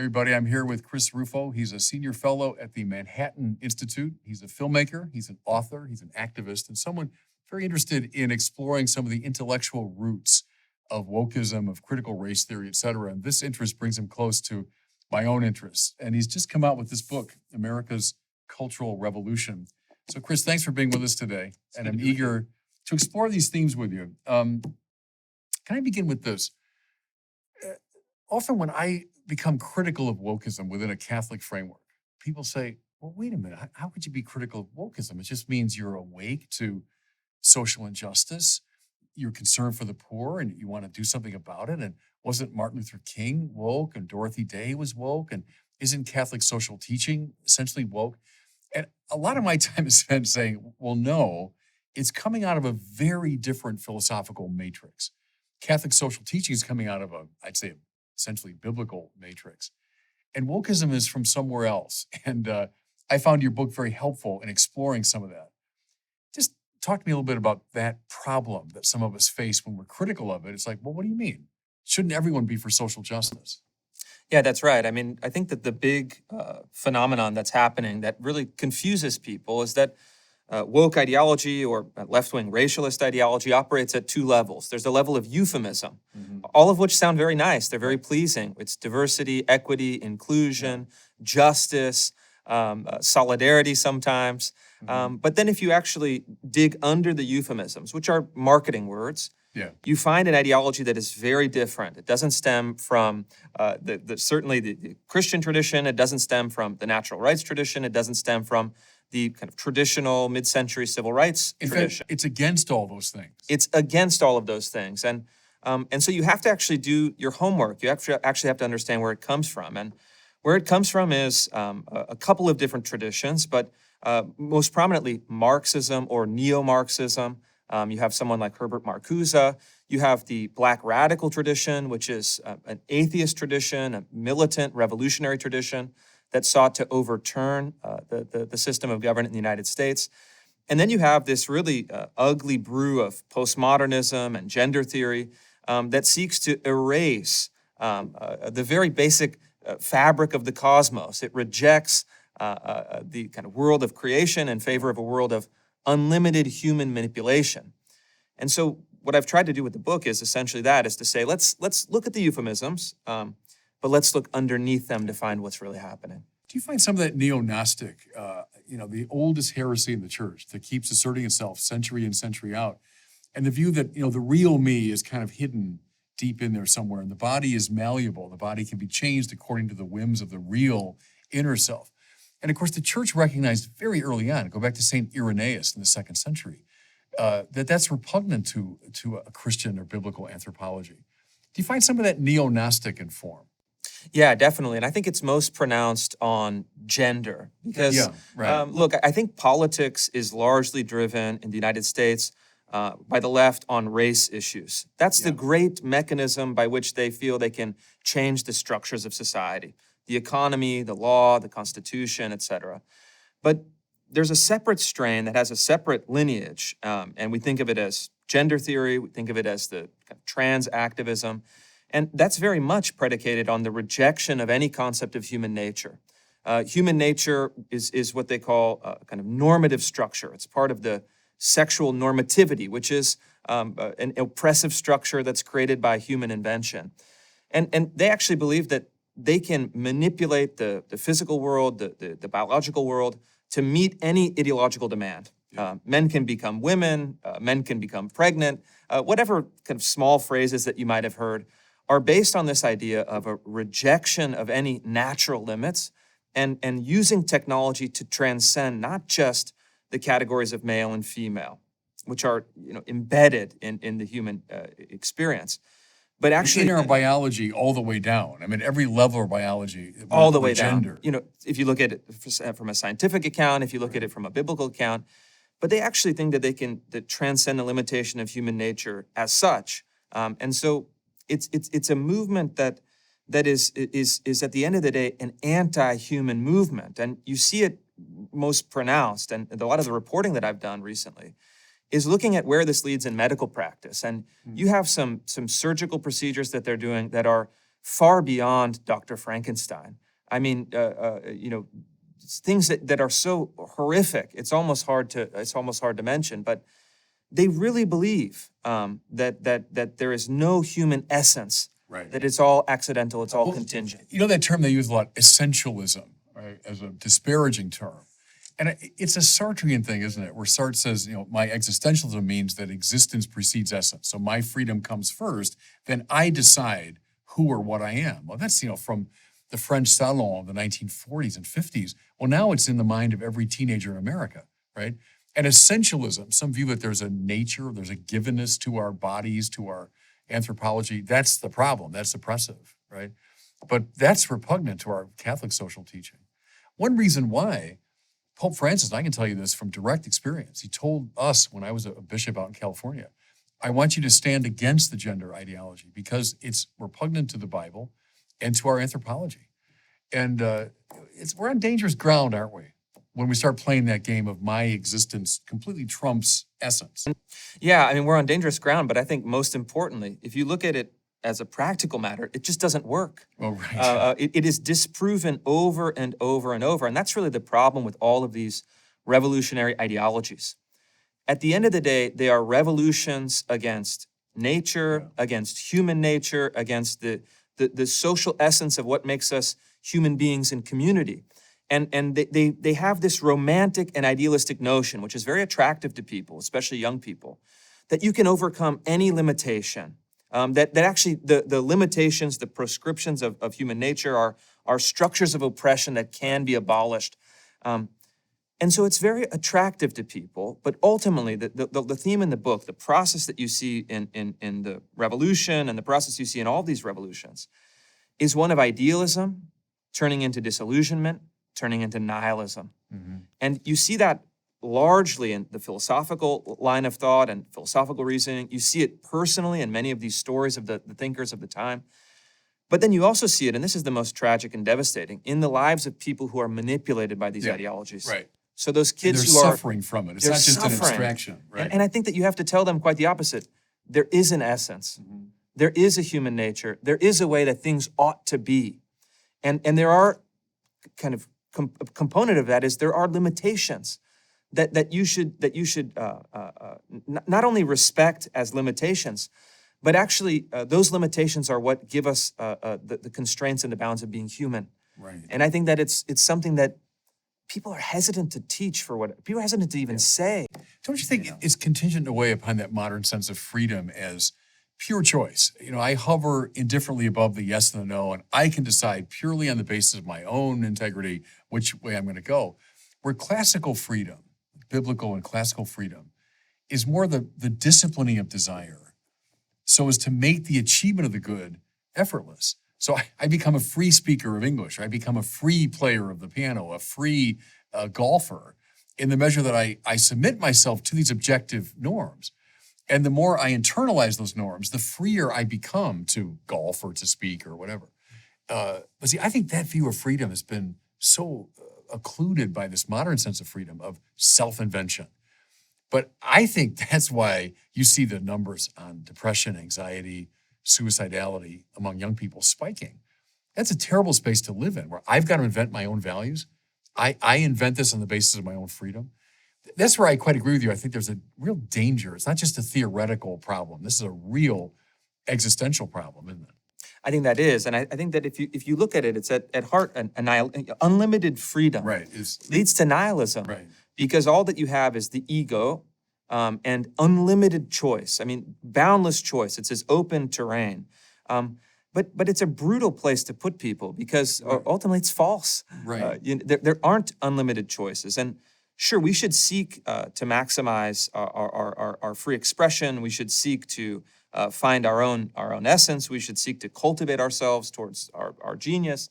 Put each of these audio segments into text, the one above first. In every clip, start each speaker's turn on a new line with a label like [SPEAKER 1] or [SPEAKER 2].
[SPEAKER 1] Everybody, I'm here with Chris Rufo. He's a senior fellow at the Manhattan Institute. He's a filmmaker, he's an author, he's an activist, and someone very interested in exploring some of the intellectual roots of wokeism, of critical race theory, et cetera. And this interest brings him close to my own interests. And he's just come out with this book, America's Cultural Revolution. So Chris, thanks for being with us today. And I'm eager to explore these themes with you. Can I begin with this? Often when I become critical of wokeism within a Catholic framework, people say, well, wait a minute, how could you be critical of wokeism? It just means you're awake to social injustice, you're concerned for the poor, and you want to do something about it. And wasn't Martin Luther King woke, and Dorothy Day was woke, and isn't Catholic social teaching essentially woke? And a lot of my time is spent saying, well, no, it's coming out of a very different philosophical matrix. Catholic social teaching is coming out of I'd say, essentially biblical matrix. And wokeism is from somewhere else. And I found your book very helpful in exploring some of that. Just talk to me a little bit about that problem that some of us face when we're critical of it. It's like, well, what do you mean? Shouldn't everyone be for social justice?
[SPEAKER 2] Yeah, that's right. I mean, I think that the big phenomenon that's happening that really confuses people is that woke ideology or left-wing racialist ideology operates at two levels. There's the level of euphemism, all of which sound very nice. They're very pleasing. It's diversity, equity, inclusion, justice, solidarity sometimes. But then if you actually dig under the euphemisms, which are marketing words, you find an ideology that is very different. It doesn't stem from certainly the Christian tradition. It doesn't stem from the natural rights tradition. It doesn't stem from the kind of traditional mid-century civil rights tradition.
[SPEAKER 1] It's against all those things.
[SPEAKER 2] It's against all of those things. And so you have to actually do your homework. You actually have to understand where it comes from. And where it comes from is a couple of different traditions, but most prominently Marxism or neo-Marxism. You have someone like Herbert Marcuse. You have the Black radical tradition, which is an atheist tradition, a militant revolutionary tradition that sought to overturn the system of government in the United States. And then you have this really ugly brew of postmodernism and gender theory that seeks to erase the very basic fabric of the cosmos. It rejects the kind of world of creation in favor of a world of unlimited human manipulation. And so what I've tried to do with the book is essentially that, is to say, let's look at the euphemisms, but let's look underneath them to find what's really happening.
[SPEAKER 1] Do you find some of that neo-Gnostic, the oldest heresy in the church that keeps asserting itself century in, century out, and the view that, the real me is kind of hidden deep in there somewhere, and the body is malleable, the body can be changed according to the whims of the real inner self. And of course, the church recognized very early on, go back to St. Irenaeus in the 2nd century, that's repugnant to a Christian or biblical anthropology. Do you find some of that neo-Gnostic in form?
[SPEAKER 2] Yeah, definitely. And I think it's most pronounced on gender because, look, I think politics is largely driven in the United States by the left on race issues. That's the great mechanism by which they feel they can change the structures of society, the economy, the law, the Constitution, et cetera. But there's a separate strain that has a separate lineage, and we think of it as gender theory, we think of it as the kind of trans activism, and that's very much predicated on the rejection of any concept of human nature. Human nature is what they call a kind of normative structure. It's part of the sexual normativity, which is an oppressive structure that's created by human invention. And they actually believe that they can manipulate the physical world, the biological world, to meet any ideological demand. Men can become women, men can become pregnant, whatever kind of small phrases that you might have heard are based on this idea of a rejection of any natural limits and using technology to transcend not just the categories of male and female, which are embedded in the human experience, but actually
[SPEAKER 1] in our biology all the way down. I mean, every level of biology,
[SPEAKER 2] all the way
[SPEAKER 1] gender.
[SPEAKER 2] Down. If you look at it from a scientific account, if you look at it from a biblical account, but they actually think that they can transcend the limitation of human nature as such, and so it's a movement that is at the end of the day an anti-human movement, and you see it most pronounced, and a lot of the reporting that I've done recently is looking at where this leads in medical practice. And you have some surgical procedures that they're doing that are far beyond Dr. Frankenstein. I mean, things that are so horrific. It's almost hard to mention, but they really believe that there is no human essence.
[SPEAKER 1] Right.
[SPEAKER 2] That it's all accidental. It's all contingent.
[SPEAKER 1] You know that term they use a lot, essentialism, right, as a disparaging term. And it's a Sartrean thing, isn't it? Where Sartre says, my existentialism means that existence precedes essence. So my freedom comes first, then I decide who or what I am. Well, that's, from the French Salon of the 1940s and 50s. Well, now it's in the mind of every teenager in America, right? And essentialism, some view that there's a nature, there's a givenness to our bodies, to our anthropology. That's the problem. That's oppressive, right? But that's repugnant to our Catholic social teaching. One reason why Pope Francis, and I can tell you this from direct experience, he told us when I was a bishop out in California, I want you to stand against the gender ideology because it's repugnant to the Bible and to our anthropology. And we're on dangerous ground, aren't we? When we start playing that game of my existence completely trumps essence.
[SPEAKER 2] Yeah, I mean, we're on dangerous ground, but I think most importantly, if you look at it as a practical matter, it just doesn't work.
[SPEAKER 1] Oh, right.
[SPEAKER 2] It is disproven over and over and over, and that's really the problem with all of these revolutionary ideologies. At the end of the day, they are revolutions against nature, against human nature, against the social essence of what makes us human beings in community. And they have this romantic and idealistic notion, which is very attractive to people, especially young people, that you can overcome any limitation. That actually the limitations, the prescriptions of human nature are structures of oppression that can be abolished. And so it's very attractive to people, but ultimately the theme in the book, the process that you see in the revolution and the process you see in all these revolutions is one of idealism turning into disillusionment, turning into nihilism. Mm-hmm. And you see that largely in the philosophical line of thought and philosophical reasoning. You see it personally in many of these stories of the thinkers of the time. But then you also see it, and this is the most tragic and devastating, in the lives of people who are manipulated by these ideologies.
[SPEAKER 1] Right.
[SPEAKER 2] So those kids
[SPEAKER 1] who are suffering from it. It's not just an abstraction. Right.
[SPEAKER 2] And I think that you have to tell them quite the opposite. There is an essence. Mm-hmm. There is a human nature. There is a way that things ought to be. And there are kind of a component of that is there are limitations that you should not only respect as limitations, but actually those limitations are what give us the constraints and the bounds of being human. Right. And I think that it's something that people are hesitant to teach people are hesitant to even say.
[SPEAKER 1] Don't you think it's contingent in a way upon that modern sense of freedom as pure choice? I hover indifferently above the yes and the no, and I can decide purely on the basis of my own integrity which way I'm going to go. Where classical freedom, biblical and classical freedom, is more the disciplining of desire so as to make the achievement of the good effortless. So I become a free speaker of English. I become a free player of the piano, a free golfer, in the measure that I submit myself to these objective norms. And the more I internalize those norms, the freer I become to golf or to speak or whatever. But see, I think that view of freedom has been so occluded by this modern sense of freedom, of self-invention. But I think that's why you see the numbers on depression, anxiety, suicidality among young people spiking. That's a terrible space to live in, where I've got to invent my own values. I invent this on the basis of my own freedom. That's where I quite agree with you. I think there's a real danger. It's not just a theoretical problem. This is a real existential problem, isn't it?
[SPEAKER 2] I think that is, and I think that if you look at it, it's at heart unlimited freedom leads to nihilism, right? Because all that you have is the ego and unlimited choice. I mean, boundless choice. It's this open terrain, but it's a brutal place to put people because ultimately it's false. Right. There aren't unlimited choices, and sure, we should seek to maximize our free expression. We should seek to find our own essence. We should seek to cultivate ourselves towards our genius.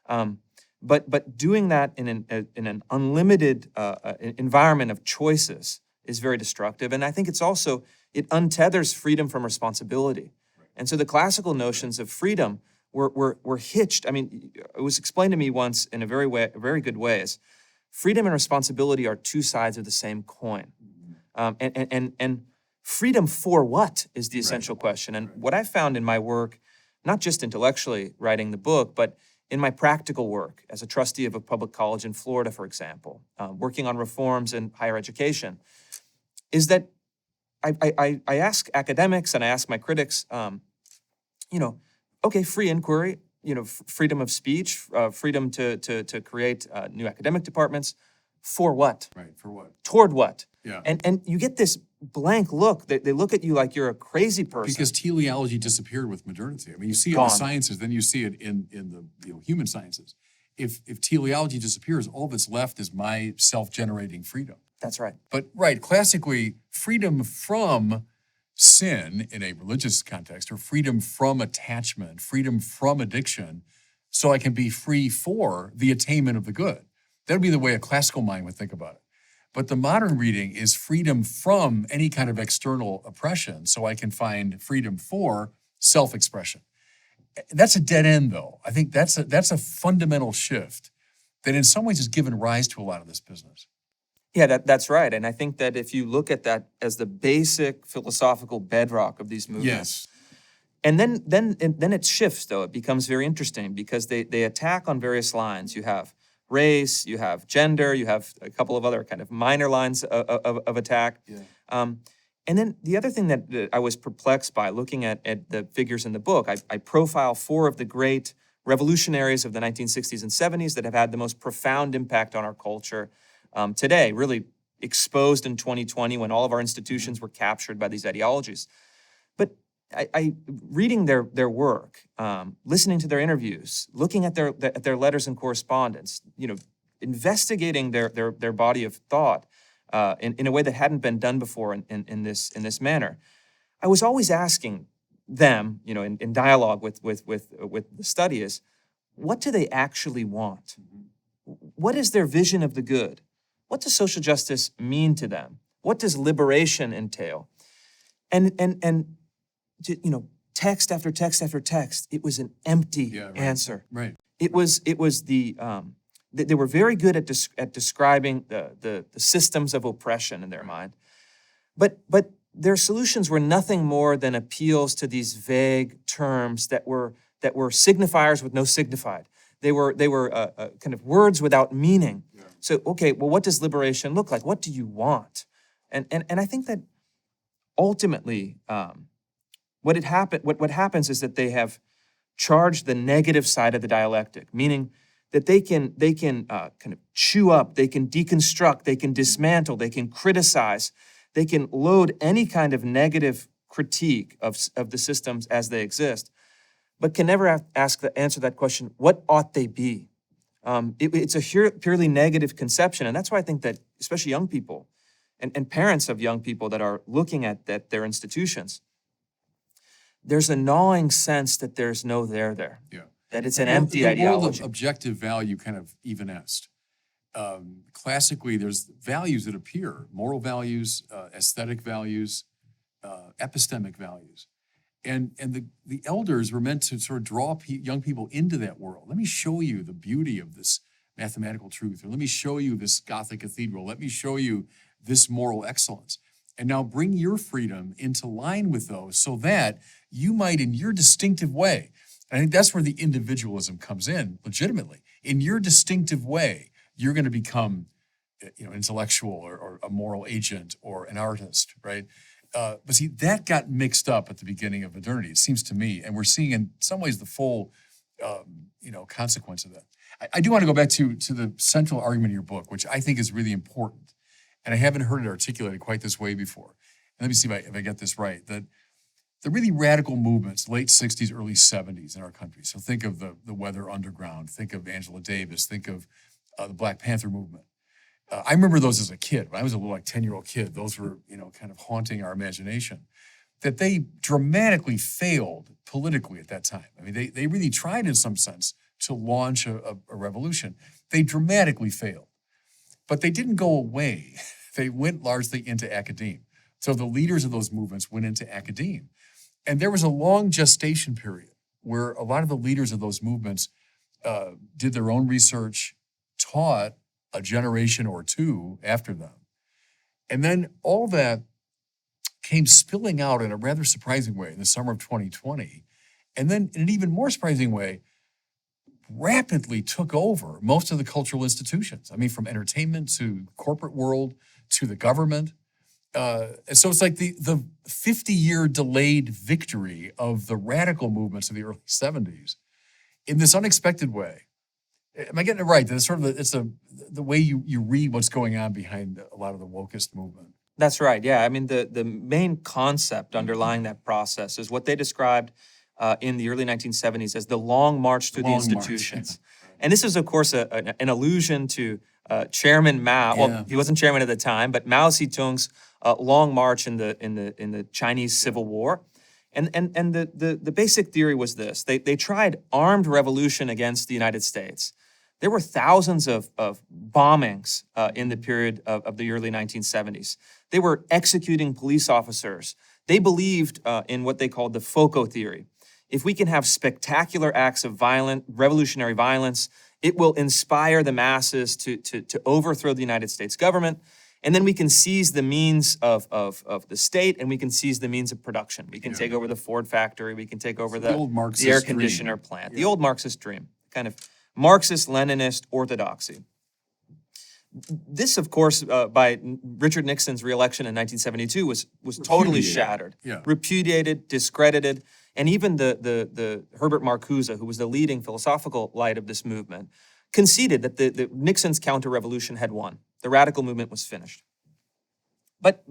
[SPEAKER 2] But doing that in an unlimited environment of choices is very destructive. And I think it untethers freedom from responsibility. Right. And so the classical notions of freedom were hitched. I mean, it was explained to me once in a very good way as freedom and responsibility are two sides of the same coin. And freedom for what is the essential question. And what I found in my work not just intellectually writing the book, but in my practical work as a trustee of a public college in Florida, for example, working on reforms in higher education, is that I ask academics and I ask my critics, okay, free inquiry, freedom of speech, freedom to create new academic departments, for what?
[SPEAKER 1] Right, for what?
[SPEAKER 2] Toward what?
[SPEAKER 1] Yeah.
[SPEAKER 2] And you get this blank look. They look at you like you're a crazy person.
[SPEAKER 1] Because teleology disappeared with modernity. I mean, you see it in
[SPEAKER 2] Gone.
[SPEAKER 1] the sciences, then you see it in the human sciences. If teleology disappears, all that's left is my self-generating freedom.
[SPEAKER 2] That's right.
[SPEAKER 1] But classically, freedom from sin in a religious context, or freedom from attachment, freedom from addiction, so I can be free for the attainment of the good. That would be the way a classical mind would think about it. But the modern reading is freedom from any kind of external oppression, so I can find freedom for self-expression. That's a dead end, though. I think that's a fundamental shift that in some ways has given rise to a lot of this business.
[SPEAKER 2] Yeah, that's right. And I think that if you look at that as the basic philosophical bedrock of these movements,
[SPEAKER 1] Yes.
[SPEAKER 2] and then it shifts, though. It becomes very interesting because they attack on various lines. You have race, you have gender, you have a couple of other kind of minor lines of attack.
[SPEAKER 1] Yeah.
[SPEAKER 2] And then the other thing that I was perplexed by looking at the figures in the book, I profile 4 of the great revolutionaries of the 1960s and 70s that have had the most profound impact on our culture today, really exposed in 2020 when all of our institutions were captured by these ideologies. But I reading their work, listening to their interviews, looking at their letters and correspondence, investigating their body of thought in a way that hadn't been done before in this manner, I was always asking them, in dialogue with the study, is what do they actually want? What is their vision of the good? What does social justice mean to them? What does liberation entail? And text after text after text, it was an empty answer.
[SPEAKER 1] Right.
[SPEAKER 2] It was the they were very good at describing the systems of oppression in their mind, but their solutions were nothing more than appeals to these vague terms that were signifiers with no signified. They were kind of words without meaning. Yeah. So, okay, well, what does liberation look like? What do you want? And I think that ultimately, what happens is that they have charged the negative side of the dialectic, meaning that they can kind of chew up, they can deconstruct, they can dismantle, they can criticize, they can load any kind of negative critique of the systems as they exist, but can never answer that question, what ought they be? It's a purely negative conception, and that's why I think that especially young people and parents of young people that are looking at their institutions, there's a gnawing sense that there's no there. Yeah. That it's an empty ideology.
[SPEAKER 1] The world of objective value kind of evanesced. Classically, there's values that appear, moral values, aesthetic values, epistemic values. And the elders were meant to sort of draw young people into that world. Let me show you the beauty of this mathematical truth, or let me show you this Gothic cathedral, let me show you this moral excellence. And now bring your freedom into line with those so that you might, in your distinctive way, and I think that's where the individualism comes in legitimately. In your distinctive way, you're going to become, intellectual or a moral agent or an artist, right? But see, that got mixed up at the beginning of modernity, it seems to me, and we're seeing in some ways the full, consequence of that. I do want to go back to the central argument of your book, which I think is really important, and I haven't heard it articulated quite this way before. And let me see if I get this right. That the really radical movements, late 60s, early 70s in our country. So think of the Weather Underground, think of Angela Davis, think of the Black Panther movement. I remember those as a kid. When I was a little 10-year-old kid, those were, kind of haunting our imagination. That they dramatically failed politically at that time. I mean, they really tried in some sense to launch a revolution. They dramatically failed. But they didn't go away. They went largely into academia. So the leaders of those movements went into academia. And there was a long gestation period where a lot of the leaders of those movements did their own research, taught a generation or two after them. And then all that came spilling out in a rather surprising way in the summer of 2020 And then in an even more surprising way, rapidly took over most of the cultural institutions. I mean, from entertainment to corporate world to the government. And so it's like the 50-year delayed victory of the radical movements of the early 70s in this unexpected way. Am I getting it right? It's sort of the way you read what's going on behind a lot of the wokest movement.
[SPEAKER 2] That's right. Yeah. I mean, the main concept underlying that process is what they described in the early 1970s as the long march through the institutions. And this is, of course, an allusion to Chairman Mao. Well, he wasn't chairman at the time, but Mao Zedong's long march in the Chinese Civil War. And the basic theory was this. They tried armed revolution against the United States. There were thousands of bombings in the period of the early 1970s. They were executing police officers. They believed in what they called the FOCO theory. If we can have spectacular acts of revolutionary violence, it will inspire the masses to overthrow the United States government. And then we can seize the means of the state, and we can seize the means of production. We can take over the Ford factory. We can take over the air conditioner plant. The old Marxist dream, kind of Marxist-Leninist orthodoxy. This, of course, by Richard Nixon's reelection in 1972 was totally shattered, repudiated, discredited, and even the Herbert Marcuse, who was the leading philosophical light of this movement, conceded that the Nixon's counter-revolution had won. The radical movement was finished. But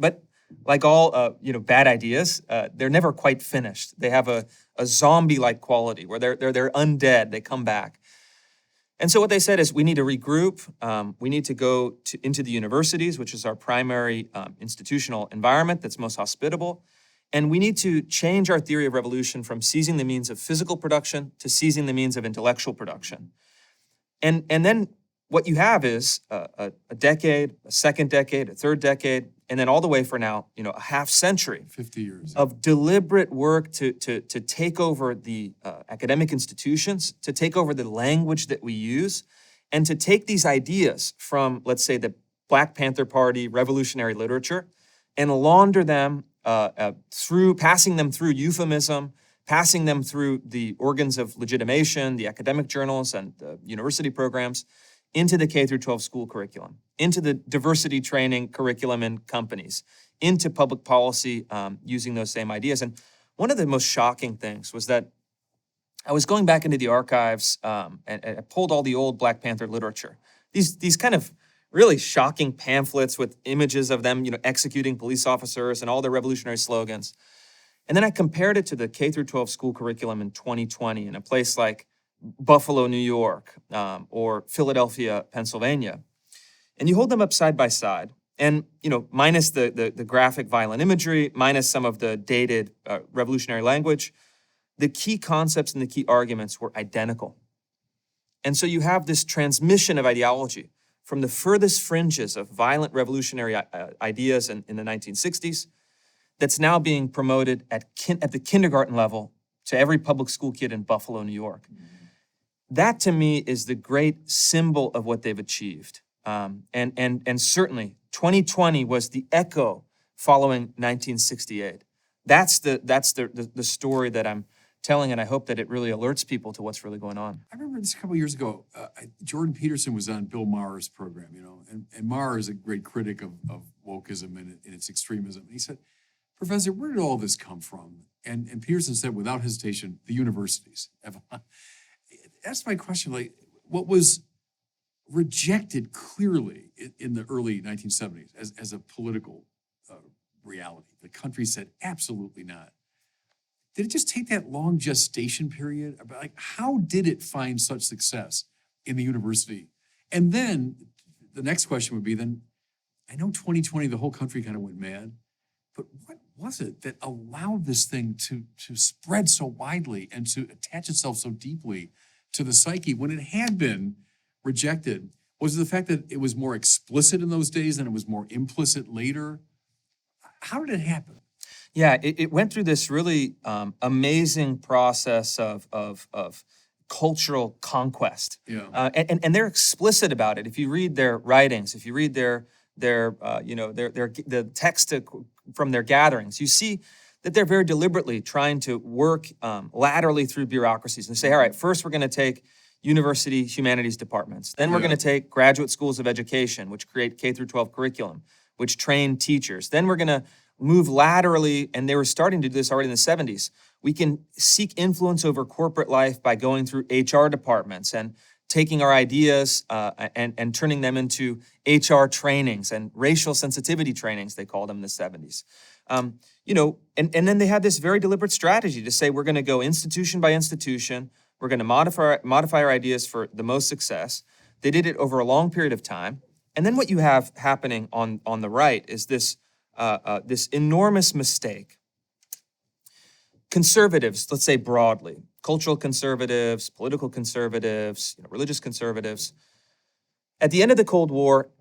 [SPEAKER 2] like all bad ideas, they're never quite finished. They have a zombie-like quality where they're undead. They come back. And so what they said is we need to regroup. We need to go into the universities, which is our primary institutional environment that's most hospitable. And we need to change our theory of revolution from seizing the means of physical production to seizing the means of intellectual production. And then what you have is a decade, a second decade, a third decade, and then all the way for now, a half century
[SPEAKER 1] 50 years
[SPEAKER 2] of deliberate work to take over the academic institutions, to take over the language that we use, and to take these ideas from, let's say, the Black Panther Party revolutionary literature and launder them passing them through euphemism, passing them through the organs of legitimation, the academic journals and the university programs, into the K through 12 school curriculum, into the diversity training curriculum in companies, into public policy using those same ideas. And one of the most shocking things was that I was going back into the archives and I pulled all the old Black Panther literature. These kind of really shocking pamphlets with images of them, executing police officers and all their revolutionary slogans. And then I compared it to the K through 12 school curriculum in 2020 in a place like Buffalo, New York, or Philadelphia, Pennsylvania. And you hold them up side by side, and minus the graphic violent imagery, minus some of the dated revolutionary language, the key concepts and the key arguments were identical. And so you have this transmission of ideology from the furthest fringes of violent revolutionary ideas in the 1960s that's now being promoted at the kindergarten level to every public school kid in Buffalo, New York. That, to me, is the great symbol of what they've achieved. And certainly, 2020 was the echo following 1968. That's the story that I'm telling, and I hope that it really alerts people to what's really going on.
[SPEAKER 1] I remember this a couple of years ago. Jordan Peterson was on Bill Maher's program, and Maher is a great critic of wokeism and its extremism. He said, "Professor, where did all this come from?" And Peterson said, without hesitation, the universities. That's my question. Like, what was rejected clearly in the early 1970s as a political reality? The country said, absolutely not. Did it just take that long gestation period? Like, how did it find such success in the university? And then the next question would be then, I know 2020, the whole country kind of went mad, but what was it that allowed this thing to spread so widely and to attach itself so deeply to the psyche when it had been rejected? Was it the fact that it was more explicit in those days and it was more implicit later? How did it happen?
[SPEAKER 2] Yeah, it went through this really amazing process of cultural conquest.
[SPEAKER 1] Yeah.
[SPEAKER 2] And they're explicit about it. If you read their writings, if you read their the text from their gatherings, you see that they're very deliberately trying to work laterally through bureaucracies and say, all right, first we're going to take university humanities departments. Then we're going to take graduate schools of education, which create K through 12 curriculum, which train teachers. Then we're going to move laterally, and they were starting to do this already in the 70s. We can seek influence over corporate life by going through HR departments and taking our ideas and turning them into HR trainings and racial sensitivity trainings, they called them in the 70s. And then they had this very deliberate strategy to say, we're going to go institution by institution. We're going to modify our ideas for the most success. They did it over a long period of time. And then what you have happening on the right is this enormous mistake. Conservatives, let's say broadly, cultural conservatives, political conservatives, religious conservatives, at the end of the Cold War,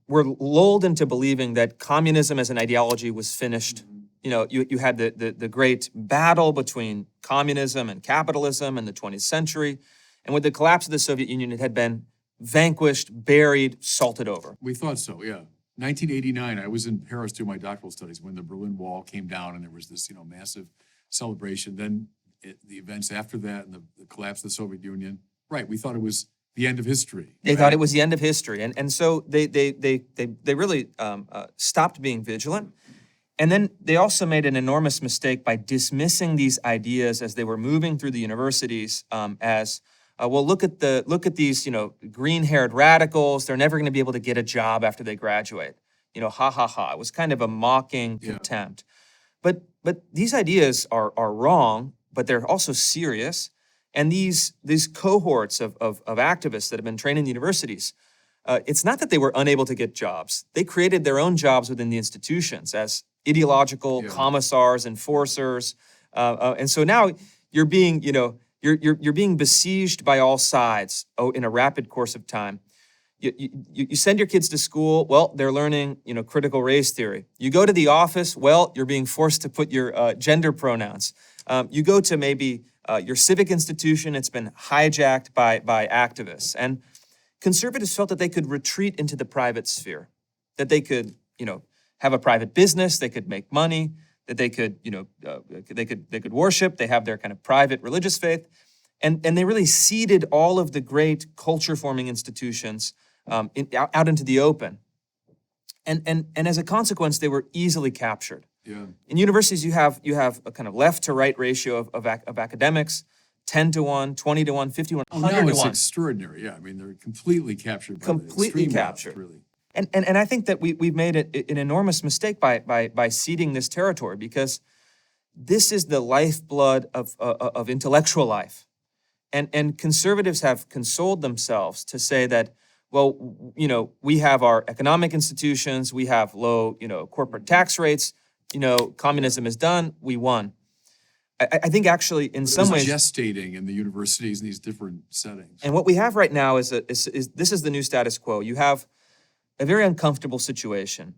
[SPEAKER 2] were lulled into believing that communism as an ideology was finished. You had the great battle between communism and capitalism in the 20th century. And with the collapse of the Soviet Union, it had been vanquished, buried, salted over.
[SPEAKER 1] We thought so, yeah. 1989, I was in Paris doing my doctoral studies when the Berlin Wall came down and there was this, massive celebration. Then the events after that and the collapse of the Soviet Union. Right, we thought it was the end of history.
[SPEAKER 2] They thought it was the end of history. And so they really stopped being vigilant. And then they also made an enormous mistake by dismissing these ideas as they were moving through the universities as, look at these, green-haired radicals. They're never going to be able to get a job after they graduate. Ha ha ha. It was kind of a mocking contempt. But these ideas are wrong, but they're also serious. And these cohorts of activists that have been trained in the universities, it's not that they were unable to get jobs. They created their own jobs within the institutions as ideological commissars, enforcers, and so now you're being, you're being besieged by all sides in a rapid course of time. You send your kids to school, well, they're learning, critical race theory. You go to the office, well, you're being forced to put your gender pronouns. You go to maybe your civic institution, it's been hijacked by activists. And conservatives felt that they could retreat into the private sphere, that they could, have a private business, they could make money, that they could, they could worship, they have their kind of private religious faith. And they really seeded all of the great culture-forming institutions out into the open. And as a consequence, they were easily captured.
[SPEAKER 1] Yeah.
[SPEAKER 2] In universities, you have a kind of left to right ratio of academics, 10 to 1, 20 to 1, 50 to 1, 100 to 1.
[SPEAKER 1] It's extraordinary. Yeah, I mean, they're completely captured by the extreme left, really.
[SPEAKER 2] And I think that we've made an enormous mistake by ceding this territory, because this is the lifeblood of intellectual life. And conservatives have consoled themselves to say that, well, we have our economic institutions, we have low, corporate tax rates, communism is done, we won. I think actually in some ways
[SPEAKER 1] gestating in the universities in these different settings.
[SPEAKER 2] And what we have right now is this is the new status quo. You have a very uncomfortable situation.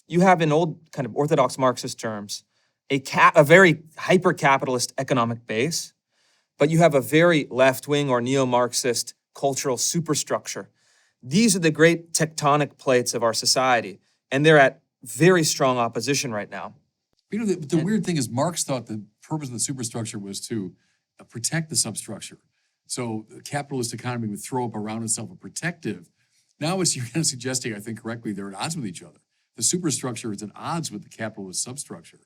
[SPEAKER 2] You have, in old kind of orthodox Marxist terms, a very hyper-capitalist economic base, but you have a very left-wing or neo-Marxist cultural superstructure. These are the great tectonic plates of our society, and they're at very strong opposition right now.
[SPEAKER 1] The weird thing is Marx thought the purpose of the superstructure was to protect the substructure. So the capitalist economy would throw up around itself a protective. Now it's, you're kind of suggesting, I think correctly, they're at odds with each other. The superstructure is at odds with the capitalist substructure.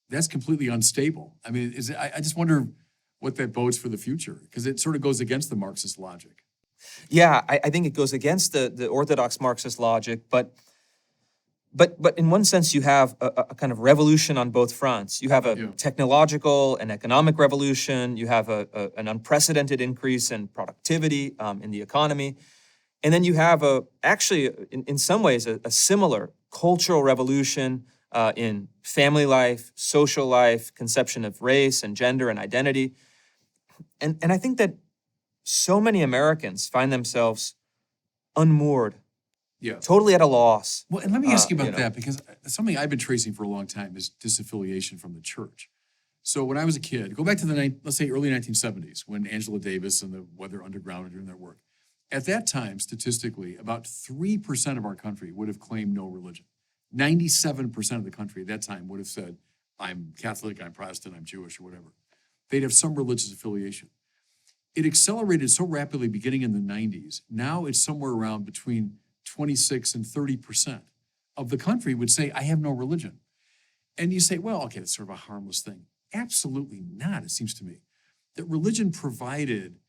[SPEAKER 1] That's completely unstable. I mean, I just wonder what that bodes for the future, because it sort of goes against the Marxist logic.
[SPEAKER 2] Yeah, I think it goes against the orthodox Marxist logic, but in one sense, you have a kind of revolution on both fronts. You have a technological and economic revolution. You have an unprecedented increase in productivity in the economy. And then you have actually, in some ways, a similar cultural revolution in family life, social life, conception of race and gender and identity. And I think that so many Americans find themselves unmoored, totally at a loss.
[SPEAKER 1] Well, and let me ask you about that, because something I've been tracing for a long time is disaffiliation from the church. So when I was a kid, go back to let's say early 1970s, when Angela Davis and the Weather Underground were doing their work. At that time, statistically, about 3% of our country would have claimed no religion. 97% of the country at that time would have said, I'm Catholic, I'm Protestant, I'm Jewish, or whatever. They'd have some religious affiliation. It accelerated so rapidly beginning in the 90s. Now it's somewhere around between 26 and 30% of the country would say, I have no religion. And you say, well, okay, that's sort of a harmless thing. Absolutely not, it seems to me. That religion provided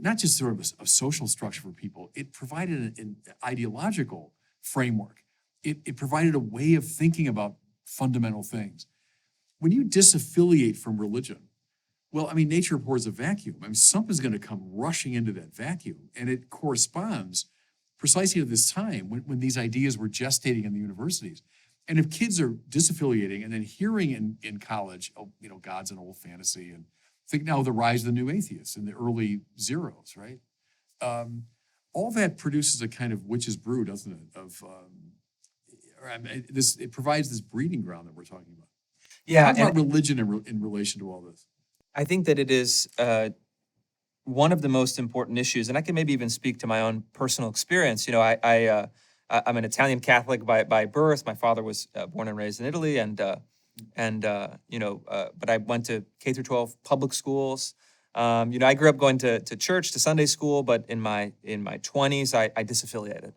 [SPEAKER 1] not just sort of a social structure for people, it provided an ideological framework. It provided a way of thinking about fundamental things. When you disaffiliate from religion, well, I mean, nature abhors a vacuum. I mean, something's going to come rushing into that vacuum, and it corresponds precisely to this time when these ideas were gestating in the universities. And if kids are disaffiliating and then hearing in college, oh, you know, God's an old fantasy, and think now of the rise of the new atheists in the early zeros, right? All that produces a kind of witch's brew, doesn't it? It provides this breeding ground that we're talking about.
[SPEAKER 2] Yeah.
[SPEAKER 1] Talk about religion in relation to all this.
[SPEAKER 2] I think that it is one of the most important issues, and I can maybe even speak to my own personal experience. You know, I'm an Italian Catholic by birth. My father was born and raised in Italy, but I went to K through 12 public schools. I grew up going to church, to Sunday school, but in my 20s, I disaffiliated.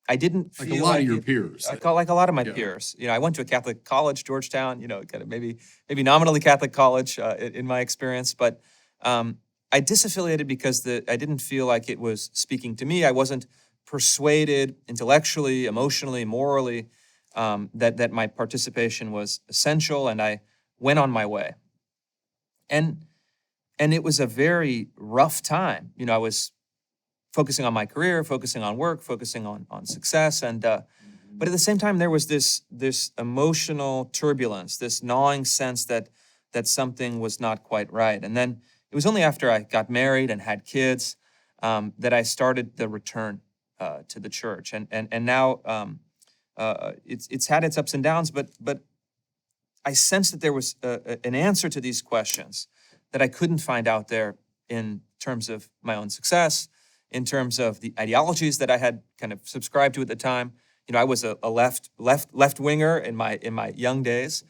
[SPEAKER 2] I didn't feel
[SPEAKER 1] like a lot of your peers.
[SPEAKER 2] Like a lot of my peers. You know, I went to a Catholic college, Georgetown. You know, kind of maybe nominally Catholic college in my experience, but I disaffiliated because I didn't feel like it was speaking to me. I wasn't persuaded intellectually, emotionally, morally that my participation was essential, and I went on my way. And it was a very rough time. You know, I was focusing on my career, focusing on work, focusing on success, but at the same time there was this emotional turbulence, this gnawing sense that something was not quite right. And then it was only after I got married and had kids that I started the return to the church, and now it's had its ups and downs, but I sensed that there was an answer to these questions that I couldn't find out there in terms of my own success, in terms of the ideologies that I had kind of subscribed to at the time. You know, I was a left winger in my young days,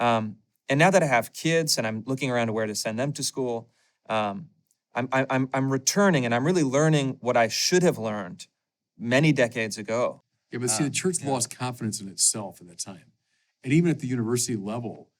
[SPEAKER 2] and now that I have kids and I'm looking around to where to send them to school, I'm returning, and I'm really learning what I should have learned many decades ago.
[SPEAKER 1] Yeah, but see, the church lost confidence in itself at that time, and even at the university level,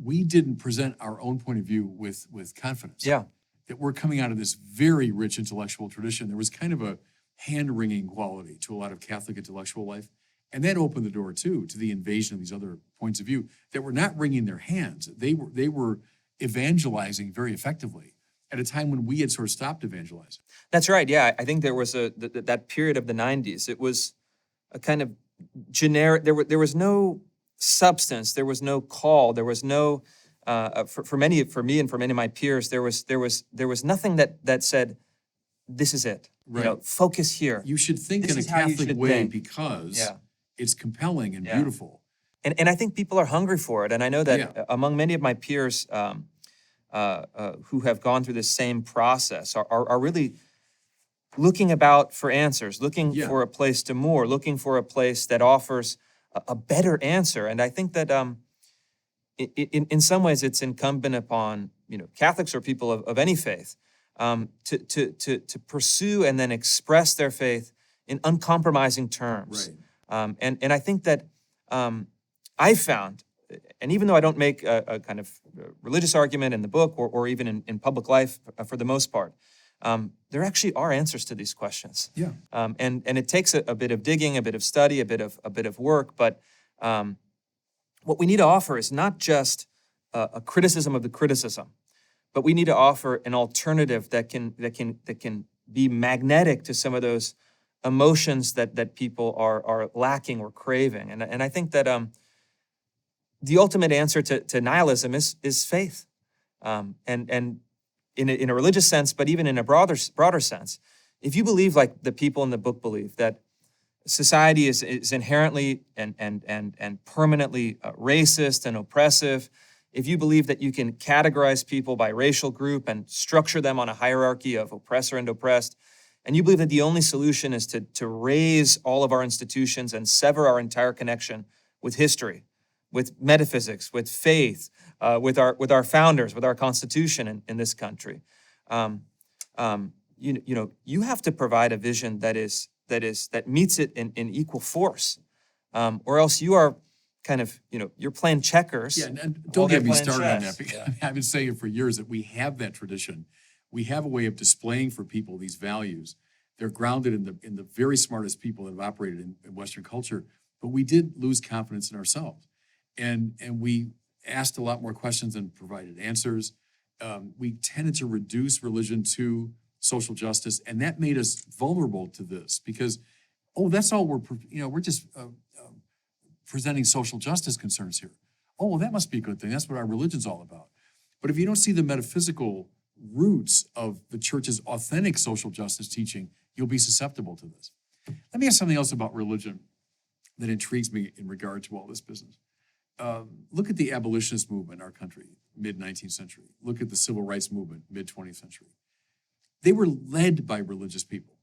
[SPEAKER 1] we didn't present our own point of view with confidence.
[SPEAKER 2] Yeah.
[SPEAKER 1] That we're coming out of this very rich intellectual tradition. There was kind of a hand-wringing quality to a lot of Catholic intellectual life. And that opened the door, too, to the invasion of these other points of view that were not wringing their hands. They were evangelizing very effectively at a time when we had sort of stopped evangelizing.
[SPEAKER 2] That's right, yeah. I think there was that period of the 90s. It was a kind of generic, there was no substance, there was no call, there was no... For me and for many of my peers, there was nothing that said, this is it.
[SPEAKER 1] Right.
[SPEAKER 2] You know, focus here.
[SPEAKER 1] You should think in a Catholic way because it's compelling and beautiful.
[SPEAKER 2] And I think people are hungry for it. And I know that among many of my peers who have gone through this same process are really looking about for answers, looking for a place to moor, looking for a place that offers a better answer. And I think that in some ways, it's incumbent upon Catholics or people of any faith to pursue and then express their faith in uncompromising terms.
[SPEAKER 1] Right.
[SPEAKER 2] And I think that I found, and even though I don't make a kind of religious argument in the book or even in public life for the most part, there actually are answers to these questions.
[SPEAKER 1] Yeah.
[SPEAKER 2] And it takes a bit of digging, a bit of study, a bit of work, but. What we need to offer is not just a criticism of the criticism, but we need to offer an alternative that can be magnetic to some of those emotions that people are lacking or craving. And I think that the ultimate answer to nihilism is faith, and in a religious sense, but even in a broader sense. If you believe like the people in the book believe that society is inherently and permanently racist and oppressive, if you believe that you can categorize people by racial group and structure them on a hierarchy of oppressor and oppressed, and you believe that the only solution is to raise all of our institutions and sever our entire connection with history, with metaphysics, with faith, with our founders, with our Constitution in this country. You have to provide a vision that meets it in equal force, or else you are kind of, you're playing checkers.
[SPEAKER 1] Yeah, and don't get me started on that,
[SPEAKER 2] chess.
[SPEAKER 1] because I've been saying it for years that we have that tradition. We have a way of displaying for people these values. They're grounded in the very smartest people that have operated in Western culture, but we did lose confidence in ourselves. And we asked a lot more questions than provided answers. We tended to reduce religion to social justice, and that made us vulnerable to this because, that's all we're just presenting social justice concerns here. Oh, well, that must be a good thing. That's what our religion's all about. But if you don't see the metaphysical roots of the church's authentic social justice teaching, you'll be susceptible to this. Let me ask something else about religion that intrigues me in regard to all this business. Look at the abolitionist movement in our country, mid-19th century. Look at the civil rights movement, mid-20th century. They were led by religious people.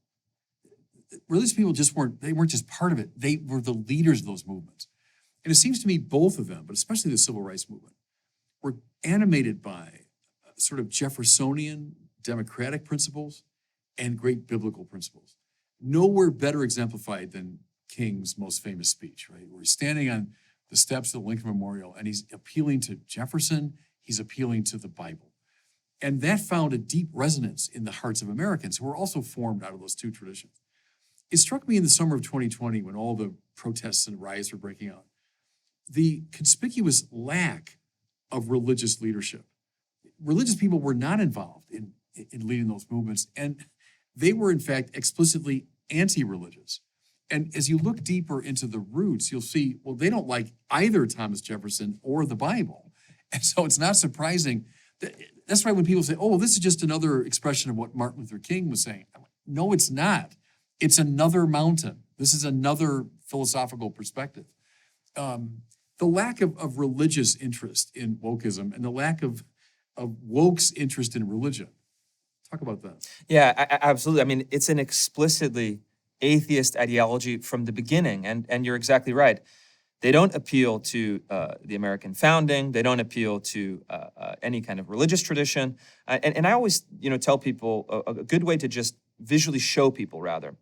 [SPEAKER 1] Religious people weren't just part of it. They were the leaders of those movements. And it seems to me both of them, but especially the civil rights movement, were animated by sort of Jeffersonian democratic principles and great biblical principles. Nowhere better exemplified than King's most famous speech, right? Where he's standing on the steps of the Lincoln Memorial and he's appealing to Jefferson, he's appealing to the Bible. And that found a deep resonance in the hearts of Americans who were also formed out of those two traditions. It struck me in the summer of 2020 when all the protests and riots were breaking out, the conspicuous lack of religious leadership. Religious people were not involved in leading those movements, and they were in fact explicitly anti-religious. And as you look deeper into the roots, you'll see, well, they don't like either Thomas Jefferson or the Bible. And so it's not surprising. That's why when people say, oh, this is just another expression of what Martin Luther King was saying. No, it's not. It's another mountain. This is another philosophical perspective. The lack of religious interest in wokeism and the lack of woke's interest in religion. Talk about that.
[SPEAKER 2] Yeah, absolutely. I mean, it's an explicitly atheist ideology from the beginning, and you're exactly right. They don't appeal to the American founding. They don't appeal to any kind of religious tradition. And I always, tell people a good way to just visually show people, rather.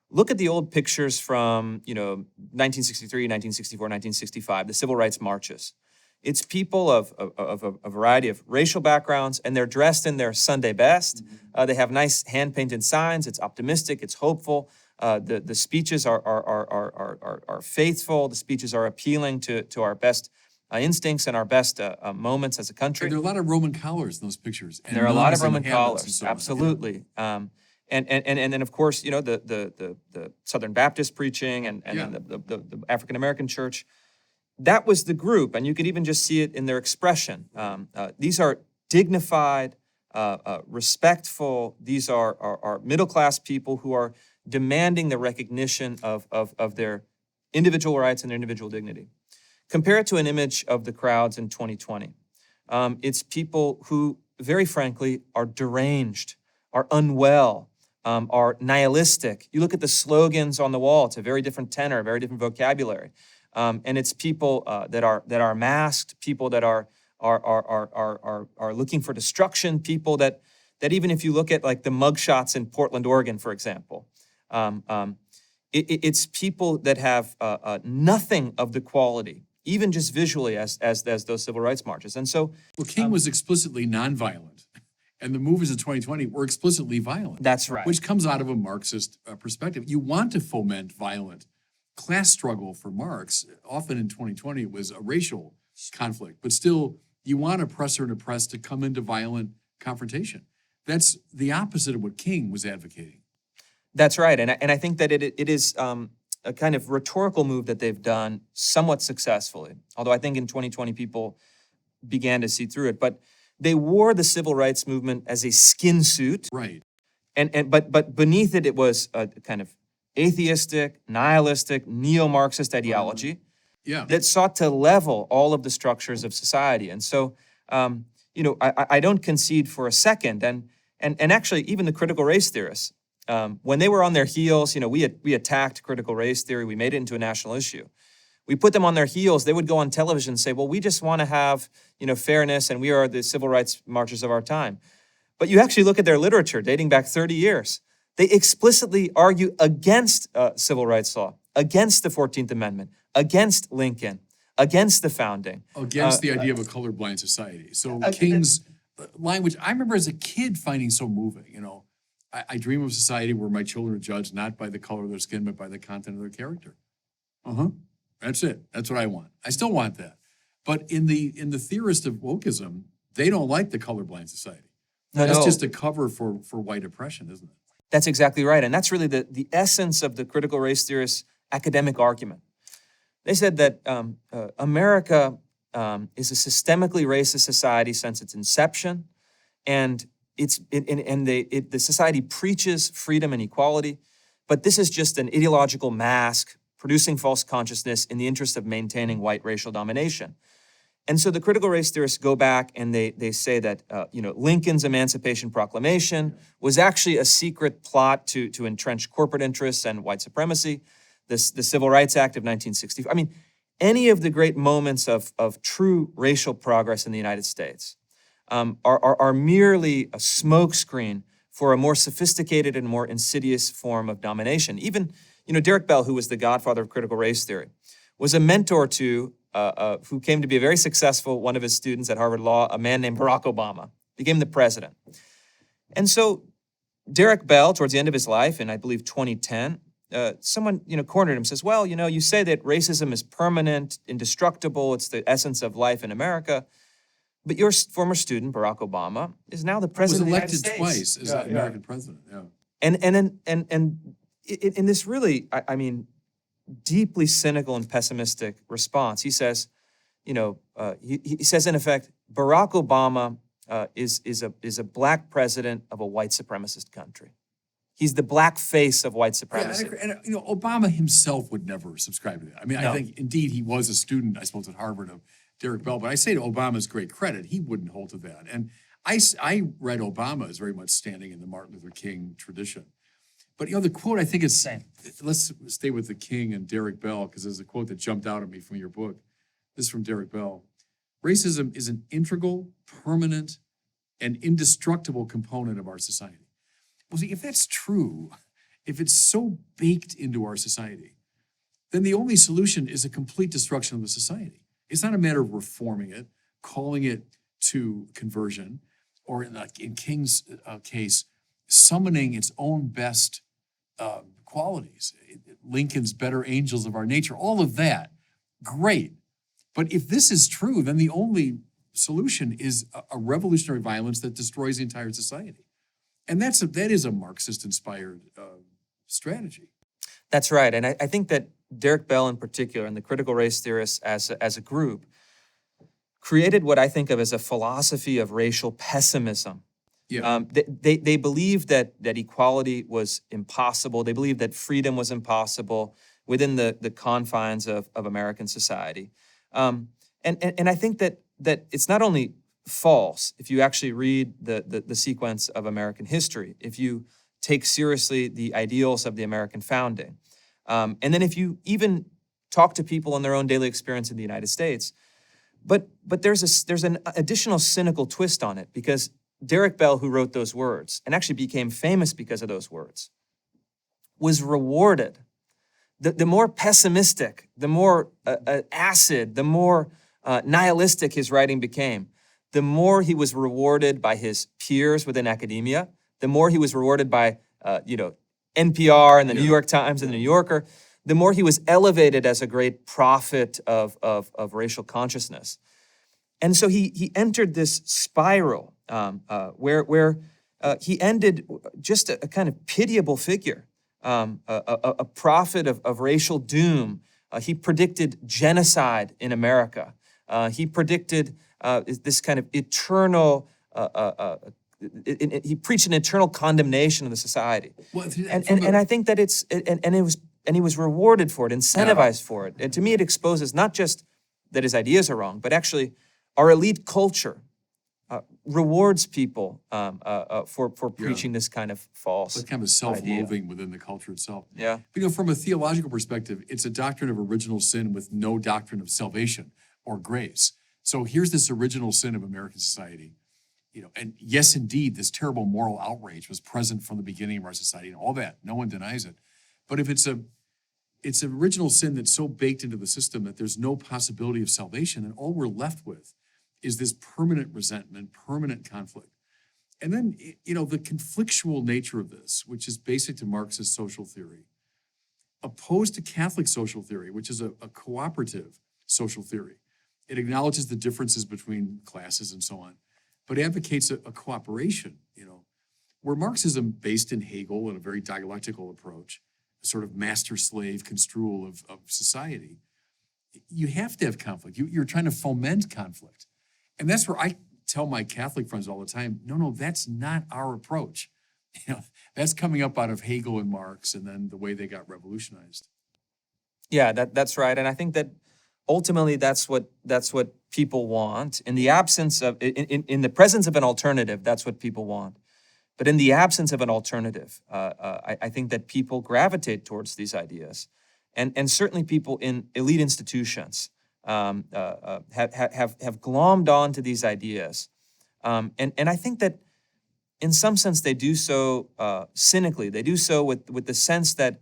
[SPEAKER 2] Look at the old pictures from, 1963, 1964, 1965, the civil rights marches. It's people of a variety of racial backgrounds, and they're dressed in their Sunday best. They have nice hand-painted signs. It's optimistic. It's hopeful. The speeches are faithful. The speeches are appealing to our best instincts and our best moments as a country.
[SPEAKER 1] And there are a lot of Roman collars in those pictures.
[SPEAKER 2] And there are a lot of Roman collars, absolutely. And then of course, the Southern Baptist preaching and the African American church. That was the group, and you could even just see it in their expression. These are dignified, respectful. These are middle-class people who are demanding the recognition of their individual rights and their individual dignity. Compare it to an image of the crowds in 2020. It's people who, very frankly, are deranged, are unwell, are nihilistic. You look at the slogans on the wall, it's a very different tenor, a very different vocabulary. And it's people that are masked, people that are looking for destruction, people that even if you look at like the mugshots in Portland, Oregon, for example, it's people that have nothing of the quality, even just visually, as those civil rights marches. And so,
[SPEAKER 1] well, King was explicitly nonviolent, and the movers in 2020 were explicitly violent.
[SPEAKER 2] That's right.
[SPEAKER 1] Which comes out of a Marxist perspective. You want to foment violent class struggle for Marx. Often in 2020, it was a racial conflict, but still, you want oppressor and oppressed to come into violent confrontation. That's the opposite of what King was advocating.
[SPEAKER 2] That's right, and I think that it is a kind of rhetorical move that they've done somewhat successfully. Although I think in 2020 people began to see through it, but they wore the civil rights movement as a skin suit,
[SPEAKER 1] right?
[SPEAKER 2] But beneath it, it was a kind of atheistic, nihilistic, neo-Marxist ideology that sought to level all of the structures of society. And so, I don't concede for a second, and actually even the critical race theorists. When they were on their heels, we attacked critical race theory. We made it into a national issue. we put them on their heels, they would go on television and say, well, we just want to have, fairness, and we are the civil rights marchers of our time. But you actually look at their literature dating back 30 years. They explicitly argue against civil rights law, against the 14th Amendment, against Lincoln, against the founding.
[SPEAKER 1] Against the idea of a colorblind society. So King's language, I remember as a kid finding so moving, I dream of a society where my children are judged not by the color of their skin, but by the content of their character. That's it. That's what I want. I still want that. But in the theorist of wokeism, they don't like the colorblind society. That's just a cover for white oppression, isn't it?
[SPEAKER 2] That's exactly right. And that's really the essence of the critical race theorist's academic argument. They said that America is a systemically racist society since its inception, and the society preaches freedom and equality, but this is just an ideological mask producing false consciousness in the interest of maintaining white racial domination. And so the critical race theorists go back and they say that Lincoln's Emancipation Proclamation was actually a secret plot to entrench corporate interests and white supremacy. The Civil Rights Act of 1964. I mean, any of the great moments of true racial progress in the United States are merely a smokescreen for a more sophisticated and more insidious form of domination. Even, Derek Bell, who was the godfather of critical race theory, was a mentor to who came to be a very successful, one of his students at Harvard Law, a man named Barack Obama, became the president. And so Derek Bell, towards the end of his life, in I believe 2010, someone cornered him, says, well, you say that racism is permanent, indestructible, it's the essence of life in America, but your former student, Barack Obama, is now the president of the United States.
[SPEAKER 1] Was elected twice as an American president,
[SPEAKER 2] And in this really, deeply cynical and pessimistic response, he says, he says in effect, Barack Obama is a black president of a white supremacist country. He's the black face of white supremacy.
[SPEAKER 1] Yeah, and Obama himself would never subscribe to that. I think indeed he was a student, I suppose, at Harvard of Derek Bell, but I say to Obama's great credit, he wouldn't hold to that. And I read Obama as very much standing in the Martin Luther King tradition. But the quote, I think is, let's stay with the King and Derek Bell, because there's a quote that jumped out at me from your book. This is from Derek Bell. Racism is an integral, permanent, and indestructible component of our society. Well, see, if that's true, if it's so baked into our society, then the only solution is a complete destruction of the society. It's not a matter of reforming it, calling it to conversion, or in King's case, summoning its own best qualities, Lincoln's better angels of our nature, all of that, great. But if this is true, then the only solution is a revolutionary violence that destroys the entire society. And that is a Marxist-inspired strategy.
[SPEAKER 2] That's right. And I think that Derek Bell in particular, and the critical race theorists as a group, created what I think of as a philosophy of racial pessimism.
[SPEAKER 1] Yeah.
[SPEAKER 2] They believed that equality was impossible. They believed that freedom was impossible within the confines of American society. And I think that it's not only false if you actually read the sequence of American history, if you take seriously the ideals of the American founding, and then if you even talk to people in their own daily experience in the United States. But there's an additional cynical twist on it, because Derek Bell, who wrote those words and actually became famous because of those words, was rewarded. The more pessimistic, the more acid, the more nihilistic his writing became, the more he was rewarded by his peers within academia, the more he was rewarded by NPR and the New York Times and the New Yorker, the more he was elevated as a great prophet of racial consciousness. And so he entered this spiral where he ended just a kind of pitiable figure, a prophet of racial doom. He predicted genocide in America. He predicted this kind of eternal, he preached an eternal condemnation of the society. Well, and I think that he was rewarded for it, incentivized for it. And to me, it exposes not just that his ideas are wrong, but actually our elite culture rewards people for preaching this kind of false
[SPEAKER 1] Like kind of self-loathing within the culture itself.
[SPEAKER 2] Yeah.
[SPEAKER 1] From a theological perspective, it's a doctrine of original sin with no doctrine of salvation or grace. So here's this original sin of American society. And yes, indeed, this terrible moral outrage was present from the beginning of our society and all that. No one denies it. But if it's an original sin that's so baked into the system that there's no possibility of salvation, and all we're left with is this permanent resentment, permanent conflict. And then, the conflictual nature of this, which is basic to Marxist social theory, opposed to Catholic social theory, which is a cooperative social theory. It acknowledges the differences between classes and so on, but advocates a cooperation, where Marxism, based in Hegel and a very dialectical approach, a sort of master-slave construal of society, you have to have conflict. You're trying to foment conflict. And that's where I tell my Catholic friends all the time, no, that's not our approach. That's coming up out of Hegel and Marx and then the way they got revolutionized.
[SPEAKER 2] Yeah, that's right. And I think that ultimately that's what people want. In the absence of, in the presence of an alternative, that's what people want. But in the absence of an alternative, I think that people gravitate towards these ideas. And certainly people in elite institutions have glommed onto these ideas. And I think that in some sense they do so cynically. They do so with the sense that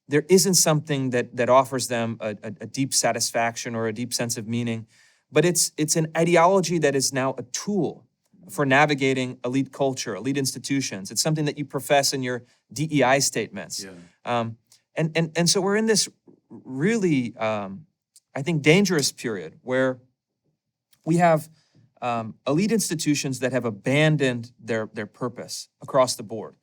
[SPEAKER 2] there isn't something that offers them a deep satisfaction or a deep sense of meaning, but it's an ideology that is now a tool for navigating elite culture, elite institutions. It's something that you profess in your DEI statements.
[SPEAKER 1] Yeah.
[SPEAKER 2] And so we're in this really, I think, dangerous period where we have elite institutions that have abandoned their purpose across the board.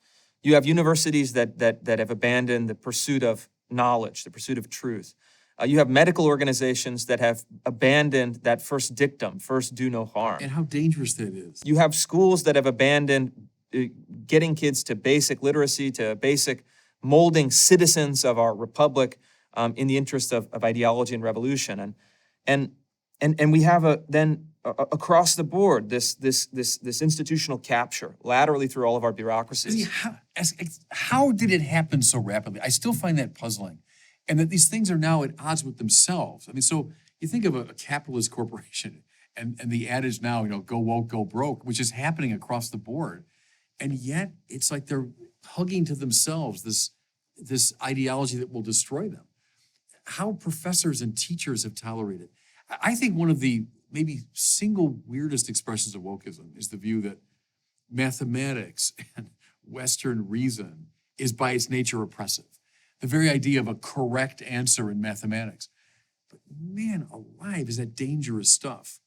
[SPEAKER 2] You have universities that have abandoned the pursuit of knowledge, the pursuit of truth. You have medical organizations that have abandoned that first dictum, first do no harm.
[SPEAKER 1] And how dangerous that is.
[SPEAKER 2] You have schools that have abandoned getting kids to basic literacy, to basic molding citizens of our republic in the interest of ideology and revolution. And we have across the board this institutional capture laterally through all of our bureaucracies.
[SPEAKER 1] How did it happen so rapidly? I still find that puzzling. And that these things are now at odds with themselves. I mean, so you think of a capitalist corporation and the adage now, go woke, go broke, which is happening across the board. And yet it's like they're hugging to themselves this ideology that will destroy them. How professors and teachers have tolerated. I think one of the maybe single weirdest expressions of wokeism is the view that mathematics and Western reason is by its nature oppressive. The very idea of a correct answer in mathematics. But man alive, is that dangerous stuff.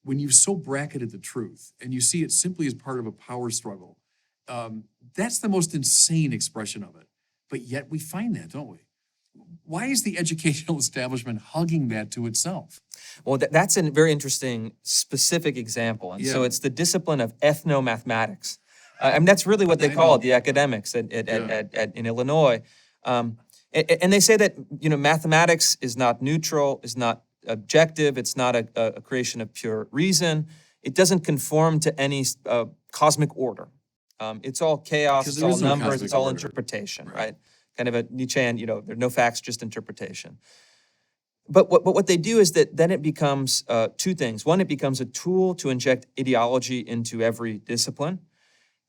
[SPEAKER 1] When you've so bracketed the truth and you see it simply as part of a power struggle, that's the most insane expression of it. But yet we find that, don't we? Why is the educational establishment hugging that to itself?
[SPEAKER 2] Well, that's a very interesting specific example. And so it's the discipline of ethnomathematics. That's really what they call it, the academics in Illinois. And they say that, mathematics is not neutral, is not objective, it's not a creation of pure reason. It doesn't conform to any cosmic order. It's all chaos, it's all numbers, it's all interpretation, right? Kind of a Nietzschean, there are no facts, just interpretation. But what they do is that then it becomes two things. One, it becomes a tool to inject ideology into every discipline.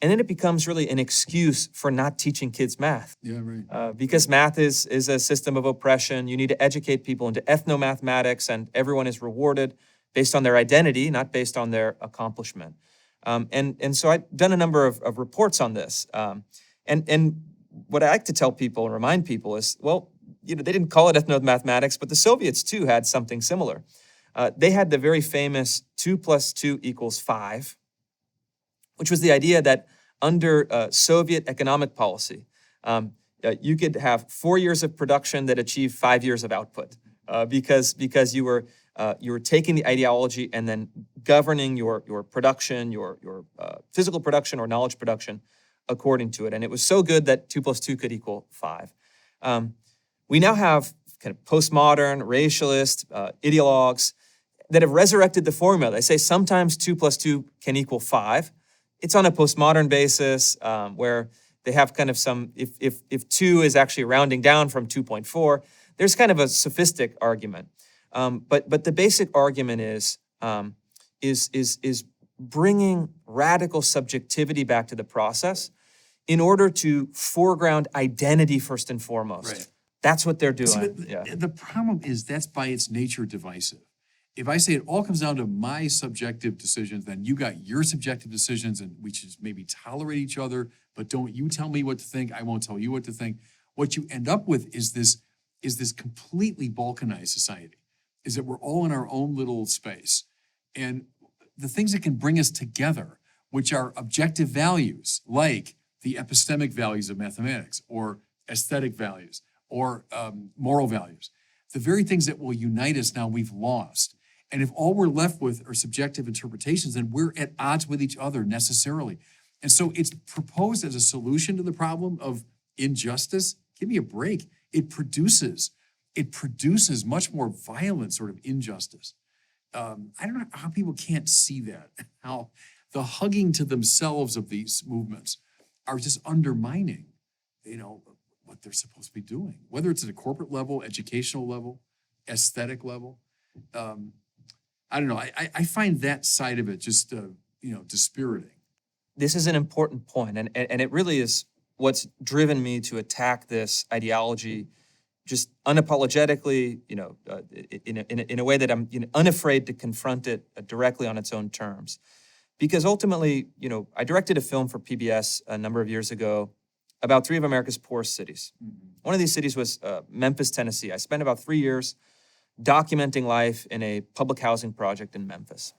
[SPEAKER 2] And then it becomes really an excuse for not teaching kids math.
[SPEAKER 1] Yeah, right.
[SPEAKER 2] Because math is a system of oppression. You need to educate people into ethnomathematics, and everyone is rewarded based on their identity, not based on their accomplishment. And so I've done a number of reports on this. And what I like to tell people and remind people is, well, they didn't call it ethnomathematics, but the Soviets too had something similar. They had the very famous 2 + 2 = 5, which was the idea that under Soviet economic policy, you could have 4 years of production that achieved 5 years of output, because you were taking the ideology and then governing your production, your physical production or knowledge production according to it. And it was so good that 2 + 2 could equal 5. We now have kind of postmodern, racialist ideologues that have resurrected the formula. They say sometimes 2 + 2 can equal 5. It's on a postmodern basis where they have kind of some, if 2 is actually rounding down from 2.4, there's kind of a sophistic argument. But the basic argument is bringing radical subjectivity back to the process in order to foreground identity first and foremost.
[SPEAKER 1] Right.
[SPEAKER 2] That's what they're doing.
[SPEAKER 1] See, the problem is that's by its nature divisive. If I say it all comes down to my subjective decisions, then you got your subjective decisions and we should maybe tolerate each other, but don't you tell me what to think, I won't tell you what to think. What you end up with is this completely balkanized society, is that we're all in our own little space. And the things that can bring us together, which are objective values, like the epistemic values of mathematics, or aesthetic values, or moral values, the very things that will unite us now we've lost. And if all we're left with are subjective interpretations, then we're at odds with each other necessarily. And so it's proposed as a solution to the problem of injustice. Give me a break. It produces much more violent sort of injustice. I don't know how people can't see that, how the hugging to themselves of these movements are just undermining, what they're supposed to be doing, whether it's at a corporate level, educational level, aesthetic level. I don't know. I find that side of it just, dispiriting.
[SPEAKER 2] This is an important point, and it really is what's driven me to attack this ideology just unapologetically, in a way that I'm unafraid to confront it directly on its own terms. Because ultimately, I directed a film for PBS a number of years ago about 3 of America's poorest cities.
[SPEAKER 1] Mm-hmm.
[SPEAKER 2] One of these cities was Memphis, Tennessee. I spent about 3 years documenting life in a public housing project in Memphis.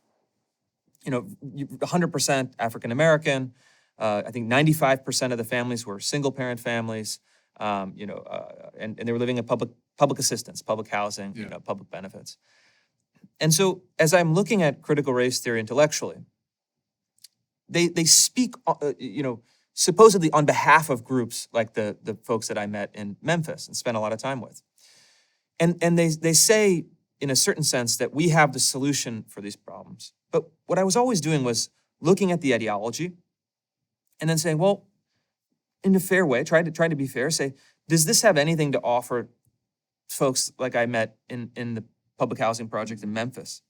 [SPEAKER 2] 100% African American. I think 95% of the families were single-parent families. And they were living in public assistance, public housing, public benefits. And so, as I'm looking at critical race theory intellectually, they speak, supposedly on behalf of groups like the folks that I met in Memphis and spent a lot of time with. And they say, in a certain sense, that we have the solution for these problems. But what I was always doing was looking at the ideology and then saying, well, in a fair way, trying to be fair, say, does this have anything to offer folks like I met in the public housing project in Memphis?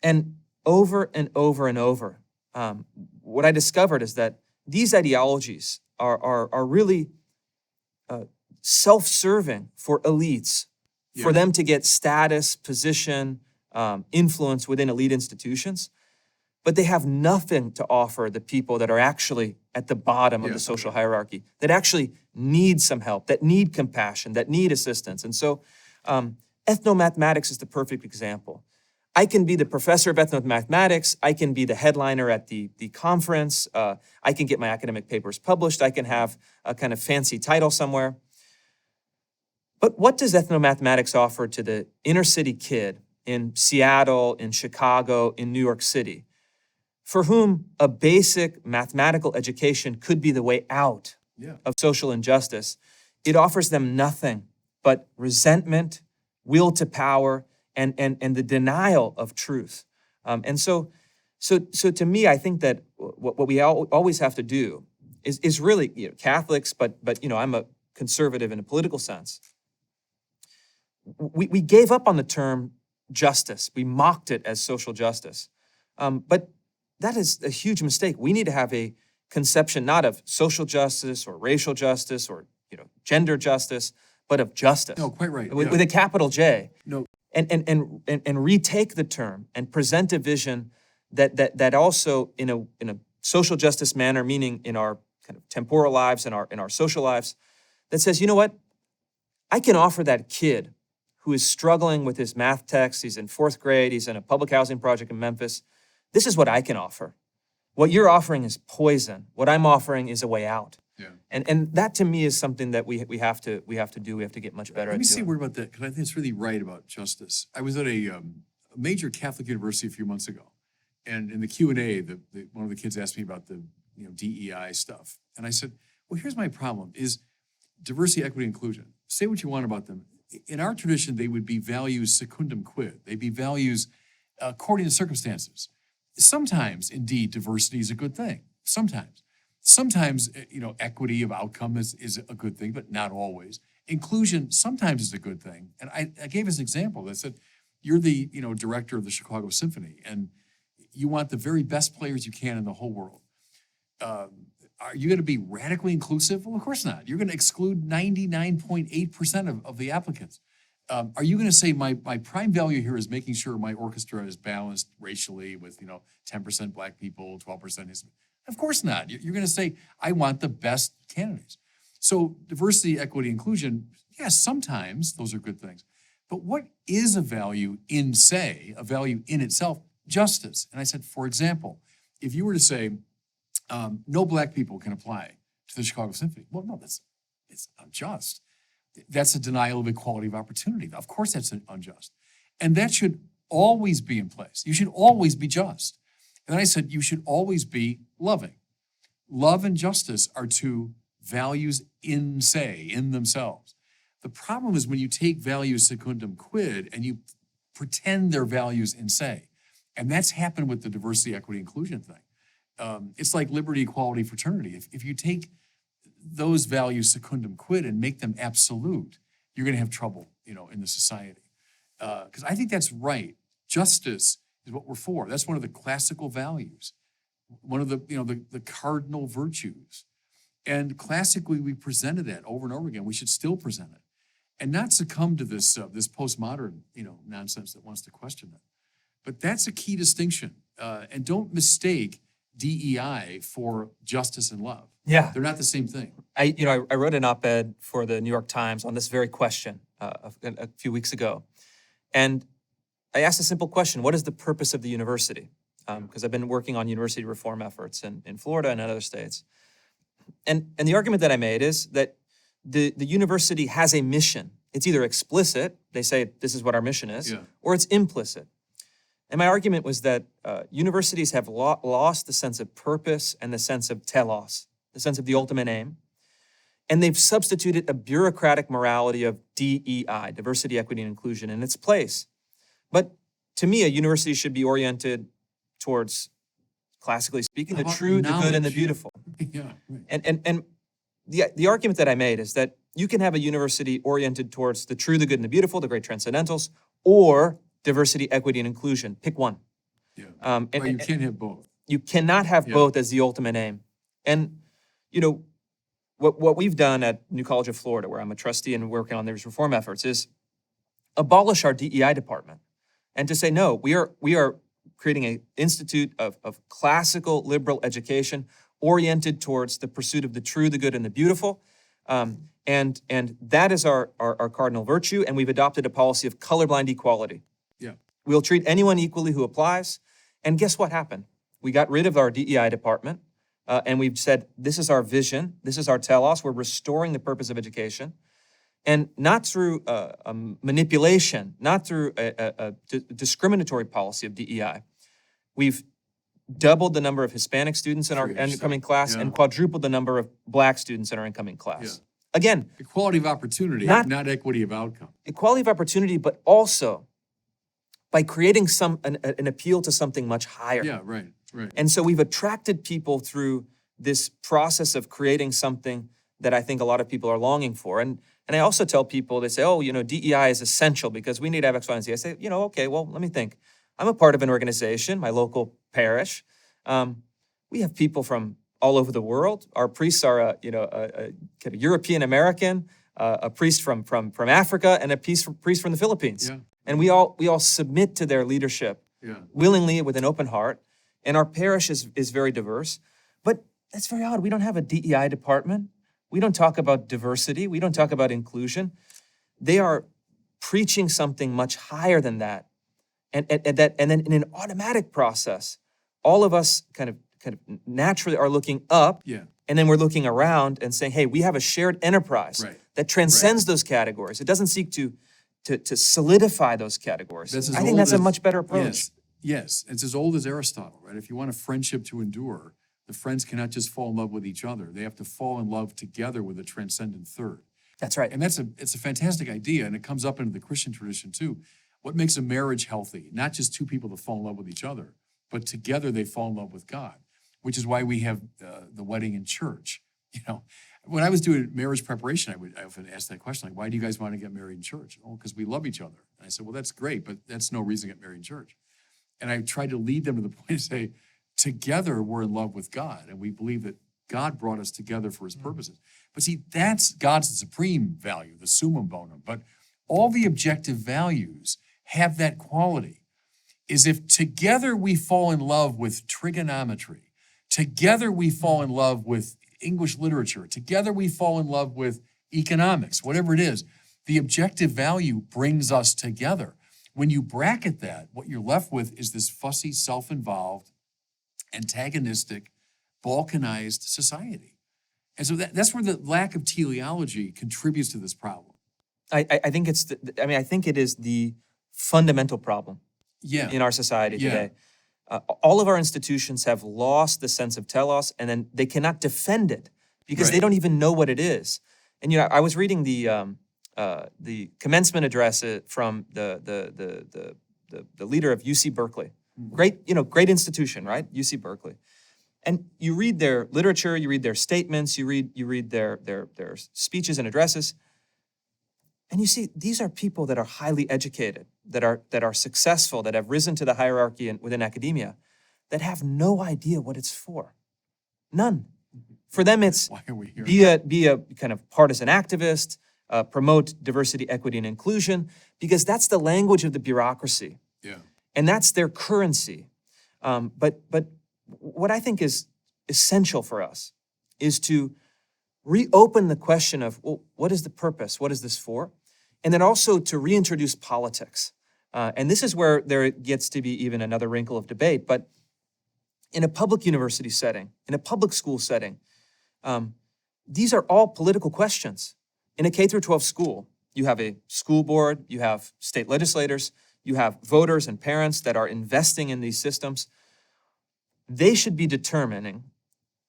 [SPEAKER 2] And over and over and over, what I discovered is that these ideologies are really self-serving for elites, for them to get status, position, influence within elite institutions, but they have nothing to offer the people that are actually at the bottom of the social hierarchy, that actually need some help, that need compassion, that need assistance. And so ethnomathematics is the perfect example. I can be the professor of ethnomathematics, I can be the headliner at the conference, I can get my academic papers published, I can have a kind of fancy title somewhere. But what does ethnomathematics offer to the inner city kid in Seattle, in Chicago, in New York City, for whom a basic mathematical education could be the way out of social injustice? It offers them nothing but resentment, will to power, and the denial of truth. And so to me, I think that what we always have to do is really, Catholics, but I'm a conservative in a political sense. We gave up on the term justice. We mocked it as social justice. But that is a huge mistake. We need to have a conception not of social justice or racial justice or gender justice, but of justice.
[SPEAKER 1] No, quite right.
[SPEAKER 2] With a capital J.
[SPEAKER 1] No.
[SPEAKER 2] And retake the term and present a vision that also in a social justice manner, meaning in our kind of temporal lives and in our social lives, that says, you know what? I can offer that kid who is struggling with his math text, he's in 4th grade, he's in a public housing project in Memphis. This is what I can offer. What you're offering is poison. What I'm offering is a way out.
[SPEAKER 1] Yeah.
[SPEAKER 2] And that to me is something that we have to do. We have to get much better at doing.
[SPEAKER 1] Let me say a word about that, because I think it's really right about justice. I was at a major Catholic university a few months ago, and in the Q&A, one of the kids asked me about the DEI stuff. And I said, well, here's my problem, is diversity, equity, inclusion. Say what you want about them. In our tradition, they would be values secundum quid. They'd be values according to circumstances. Sometimes, indeed, diversity is a good thing. Sometimes. Sometimes, equity of outcome is a good thing, but not always. Inclusion sometimes is a good thing. And I gave us an example. I said, you're the, director of the Chicago Symphony, and you want the very best players you can in the whole world. Are you going to be radically inclusive? Well, of course not. You're going to exclude 99.8% of the applicants. Are you going to say my prime value here is making sure my orchestra is balanced racially with 10% Black people, 12% Hispanic? Of course not. You're going to say I want the best candidates. So diversity, equity, inclusion, yes, sometimes those are good things. But what is a value in itself? Justice. And I said, for example, if you were to say no Black people can apply to the Chicago Symphony, well, no, it's unjust. That's a denial of equality of opportunity. Of course that's unjust. And that should always be in place. You should always be just. And then I said, you should always be loving. Love and justice are two values in themselves. The problem is when you take values secundum quid and you pretend they're values in se. And that's happened with the diversity, equity, inclusion thing. It's like liberty, equality, fraternity. If you take those values secundum quid and make them absolute, you're going to have trouble, in the society. Because I think that's right. Justice is what we're for. That's one of the classical values, one of the cardinal virtues. And classically, we presented that over and over again. We should still present it, and not succumb to this postmodern, nonsense that wants to question it. But that's a key distinction. And don't mistake DEI for justice and love.
[SPEAKER 2] Yeah.
[SPEAKER 1] They're not the same thing.
[SPEAKER 2] I wrote an op-ed for the New York Times on this very question a few weeks ago. And I asked a simple question: what is the purpose of the university? Because I've been working on university reform efforts in Florida and in other states. And the argument that I made is that the university has a mission. It's either explicit, they say this is what our mission is, or it's implicit. And my argument was that universities have lost the sense of purpose and the sense of telos, the sense of the ultimate aim. And they've substituted a bureaucratic morality of DEI, diversity, equity, and inclusion, in its place. But to me, a university should be oriented towards, classically speaking, the true, the good, and the beautiful.
[SPEAKER 1] Yeah. Right.
[SPEAKER 2] And the argument that I made is that you can have a university oriented towards the true, the good, and the beautiful, the great transcendentals, or diversity, equity, and inclusion. Pick one.
[SPEAKER 1] Yeah. And you can't have both.
[SPEAKER 2] You cannot have both as the ultimate aim. And, what we've done at New College of Florida, where I'm a trustee and working on these reform efforts, is abolish our DEI department and to say, no, we are creating an institute of classical liberal education oriented towards the pursuit of the true, the good, and the beautiful. And that is our cardinal virtue, and we've adopted a policy of colorblind equality.
[SPEAKER 1] Yeah.
[SPEAKER 2] We'll treat anyone equally who applies. And guess what happened? We got rid of our DEI department, and we've said, this is our vision, this is our telos, we're restoring the purpose of education. And not through manipulation, not through a discriminatory policy of DEI. We've doubled the number of Hispanic students in our incoming class and quadrupled the number of Black students in our incoming class. Yeah. Again,
[SPEAKER 1] equality of opportunity, not equity of outcome.
[SPEAKER 2] Equality of opportunity, but also by creating an appeal to something much higher.
[SPEAKER 1] Yeah, right.
[SPEAKER 2] And so we've attracted people through this process of creating something that I think a lot of people are longing for. And I also tell people, they say, oh, DEI is essential because we need to have X, Y, and Z. I say, okay, well, let me think. I'm a part of an organization, my local parish. We have people from all over the world. Our priests are, a kind of European American, a priest from Africa, and a priest from the Philippines.
[SPEAKER 1] Yeah.
[SPEAKER 2] And we all submit to their leadership willingly with an open heart. And our parish is very diverse. But that's very odd. We don't have a DEI department. We don't talk about diversity. We don't talk about inclusion. They are preaching something much higher than that. And then in an automatic process, all of us kind of naturally are looking up, and then we're looking around and saying, hey, we have a shared enterprise that transcends those categories. It doesn't seek to solidify those categories. I think that's a much better approach.
[SPEAKER 1] Yes, it's as old as Aristotle, right? If you want a friendship to endure, the friends cannot just fall in love with each other. They have to fall in love together with a transcendent third.
[SPEAKER 2] That's right.
[SPEAKER 1] And it's a fantastic idea, and it comes up into the Christian tradition too. What makes a marriage healthy? Not just two people that fall in love with each other, but together they fall in love with God, which is why we have the wedding in church. When I was doing marriage preparation, I often ask that question, like, why do you guys want to get married in church? Oh, because we love each other. And I said, well, that's great, but that's no reason to get married in church. And I tried to lead them to the point to say, together we're in love with God, and we believe that God brought us together for his purposes. But see, that's God's supreme value, the summum bonum. But all the objective values have that quality, is if together we fall in love with trigonometry, together we fall in love with English literature, together we fall in love with economics, whatever it is, the objective value brings us together. When you bracket that, what you're left with is this fussy, self-involved, antagonistic, balkanized society. And so that's where the lack of teleology contributes to this problem.
[SPEAKER 2] I think I think it is the fundamental problem in our society today. All of our institutions have lost the sense of telos, and then they cannot defend it because they don't even know what it is. And I was reading the commencement address from the leader of UC Berkeley. Great institution, right? UC Berkeley. And you read their literature, you read their statements, you read their speeches and addresses, and you see these are people that are highly educated, that are successful, that have risen to the hierarchy within academia, that have no idea what it's for. None. For them, it's
[SPEAKER 1] why are we here?
[SPEAKER 2] Be a kind of partisan activist, promote diversity, equity, and inclusion, because that's the language of the bureaucracy.
[SPEAKER 1] Yeah.
[SPEAKER 2] And that's their currency. But what I think is essential for us is to reopen the question of, well, what is the purpose? What is this for? And then also to reintroduce politics. And this is where there gets to be even another wrinkle of debate. But in a public university setting, in a public school setting, these are all political questions. In a K through 12 school, you have a school board, you have state legislators, you have voters and parents that are investing in these systems. They should be determining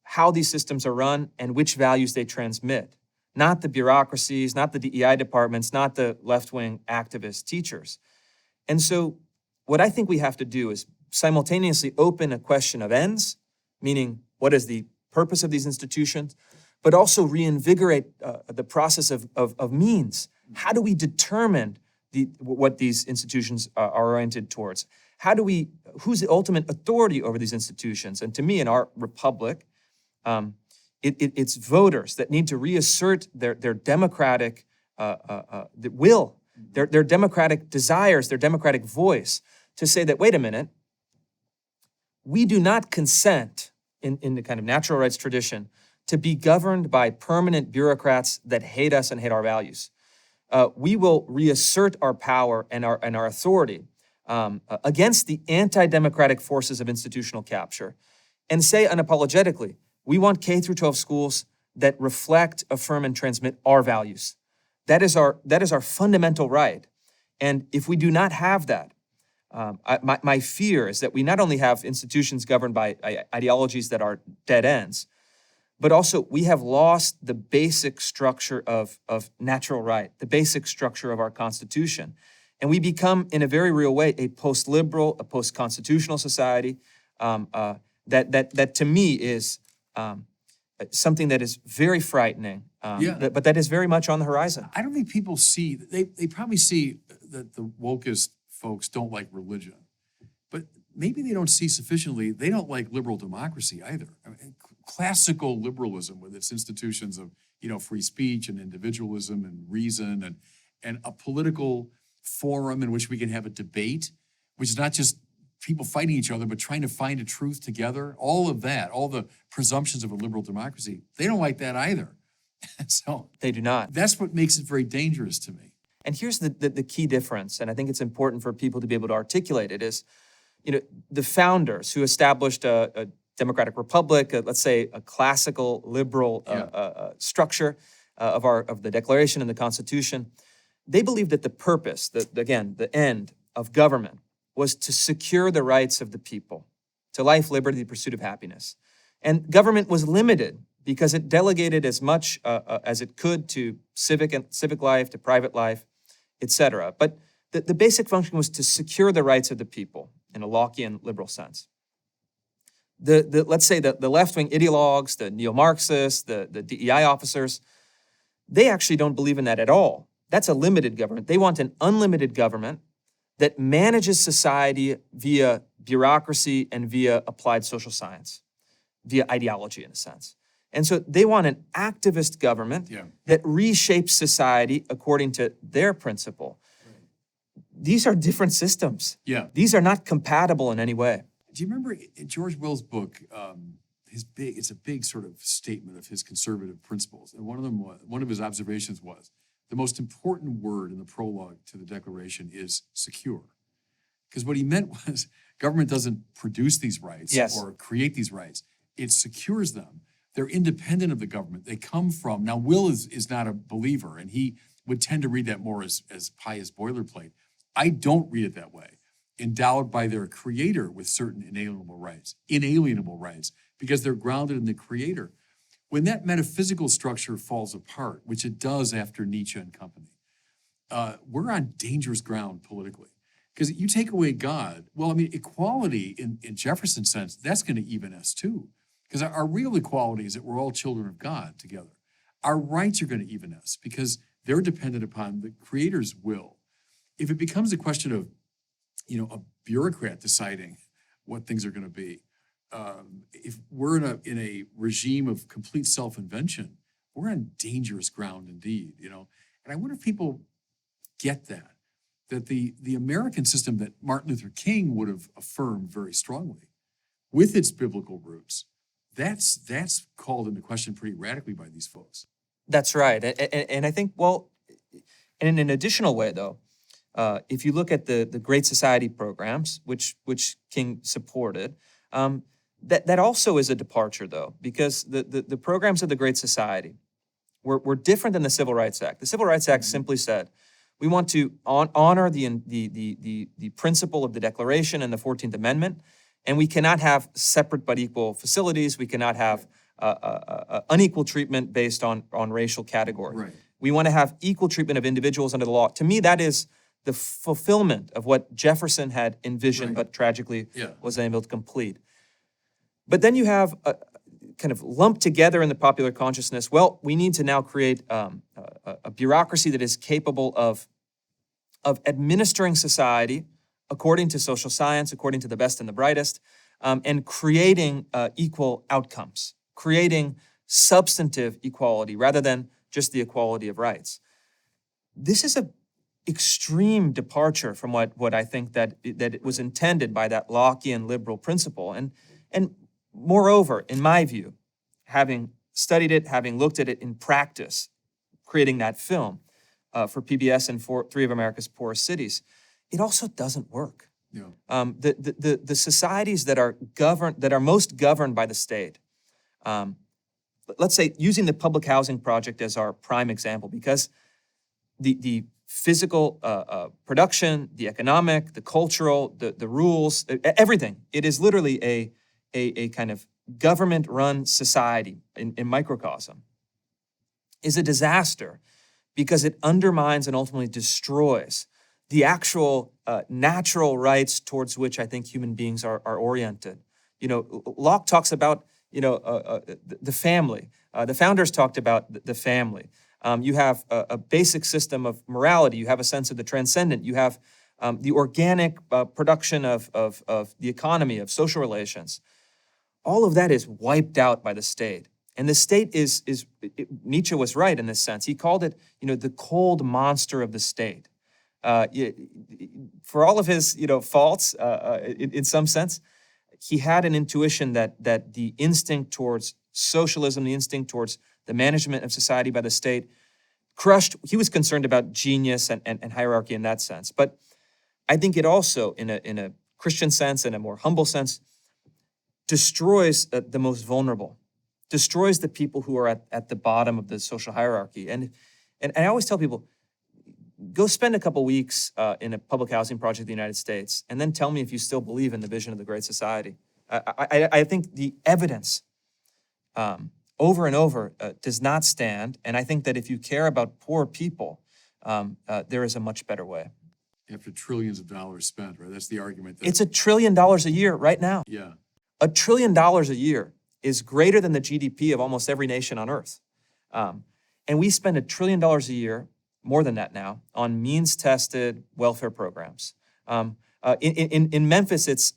[SPEAKER 2] how these systems are run and which values they transmit, not the bureaucracies, not the DEI departments, not the left-wing activist teachers. And so what I think we have to do is simultaneously open a question of ends, meaning what is the purpose of these institutions, but also reinvigorate the process of means. How do we determine what these institutions are oriented towards? Who's the ultimate authority over these institutions? And to me, in our republic, it's voters that need to reassert their democratic will, their democratic desires, their democratic voice, to say that, wait a minute, we do not consent in the kind of natural rights tradition to be governed by permanent bureaucrats that hate us and hate our values. We will reassert our power and our authority against the anti-democratic forces of institutional capture, and say unapologetically, we want K through 12 schools that reflect, affirm, and transmit our values. That is our fundamental right. And if we do not have that, my fear is that we not only have institutions governed by ideologies that are dead ends, but also we have lost the basic structure of natural right, the basic structure of our Constitution. And we become, in a very real way, a post-liberal, a post-constitutional society that to me is something that is very frightening, but that is very much on the horizon.
[SPEAKER 1] I don't think people see, they probably see that the wokest folks don't like religion, but maybe they don't see sufficiently, they don't like liberal democracy either. I mean, classical liberalism with its institutions of, free speech and individualism and reason and a political forum in which we can have a debate, which is not just people fighting each other, but trying to find a truth together. All of that, all the presumptions of a liberal democracy, they don't like that either. So
[SPEAKER 2] they do not.
[SPEAKER 1] That's what makes it very dangerous to me.
[SPEAKER 2] And here's the key difference, and I think it's important for people to be able to articulate it, is, the founders who established a democratic republic, let's say a classical liberal structure of the Declaration and the Constitution, they believed that the purpose, the end of government, was to secure the rights of the people to life, liberty, the pursuit of happiness. And government was limited because it delegated as much as it could to civic life, to private life, etc. But the basic function was to secure the rights of the people in a Lockean liberal sense. Let's say the left-wing ideologues, the neo-Marxists, the DEI officers, they actually don't believe in that at all. That's a limited government. They want an unlimited government that manages society via bureaucracy and via applied social science, via ideology in a sense. And so they want an activist government that reshapes society according to their principle. Right. These are different systems. Yeah. These are not compatible in any way.
[SPEAKER 1] Do you remember in George Will's book, it's a big sort of statement of his conservative principles. And one of his observations was, the most important word in the prologue to the Declaration is secure. Because what he meant was government doesn't produce these rights or create these rights. It secures them. They're independent of the government. They come from, now Will is not a believer, and he would tend to read that more as pious boilerplate. I don't read it that way. Endowed by their creator with certain inalienable rights, because they're grounded in the creator. When that metaphysical structure falls apart, which it does after Nietzsche and company, we're on dangerous ground politically. Because you take away God, well, I mean, equality in Jefferson's sense, that's going to even us too. Because our real equality is that we're all children of God together. Our rights are going to even us because they're dependent upon the creator's will. If it becomes a question of, a bureaucrat deciding what things are going to be, if we're in a regime of complete self-invention, we're on dangerous ground indeed, And I wonder if people get that the American system that Martin Luther King would have affirmed very strongly, with its biblical roots, that's called into question pretty radically by these folks.
[SPEAKER 2] That's right, and I think, well, and in an additional way, though, if you look at the Great Society programs, which King supported, that also is a departure, though, because the programs of the Great Society were different than the Civil Rights Act. The Civil Rights Act simply said, we want to honor the principle of the Declaration and the 14th Amendment, and we cannot have separate but equal facilities. We cannot have unequal treatment based on racial category. Right. We want to have equal treatment of individuals under the law. To me, that is the fulfillment of what Jefferson had envisioned, but tragically was unable to complete. But then you have kind of lumped together in the popular consciousness, well, we need to now create a bureaucracy that is capable of administering society according to social science, according to the best and the brightest, and creating equal outcomes, creating substantive equality rather than just the equality of rights. This is an extreme departure from what I think that it was intended by that Lockean liberal principle. And moreover, in my view, having studied it, having looked at it in practice, creating that film for PBS and for 3 of America's poorest cities, it also doesn't work. Yeah. The societies that are most governed by the state, let's say using the public housing project as our prime example, because the physical production, the economic, the cultural, the rules, everything, it is literally a kind of government-run society in microcosm, is a disaster because it undermines and ultimately destroys the actual natural rights towards which I think human beings are oriented. Locke talks about, the family. The founders talked about the family. You have a basic system of morality. You have a sense of the transcendent. You have the organic production of the economy, of social relations. All of that is wiped out by the state. And the state Nietzsche was right in this sense. He called it, the cold monster of the state. For all of his, faults, in some sense, he had an intuition that the instinct towards socialism, the instinct towards the management of society by the state, crushed. He was concerned about genius and hierarchy in that sense. But I think it also, in a Christian sense, in a more humble sense, destroys the most vulnerable, destroys the people who are at the bottom of the social hierarchy. And I always tell people, go spend a couple weeks in a public housing project in the United States, and then tell me if you still believe in the vision of the Great Society. I think the evidence over and over does not stand. And I think that if you care about poor people, there is a much better way.
[SPEAKER 1] After trillions of dollars spent, right? That's the argument.
[SPEAKER 2] It's $1 trillion a year right now.
[SPEAKER 1] Yeah.
[SPEAKER 2] $1 trillion a year is greater than the GDP of almost every nation on earth. And we spend $1 trillion a year, more than that now, on means-tested welfare programs. In Memphis, it's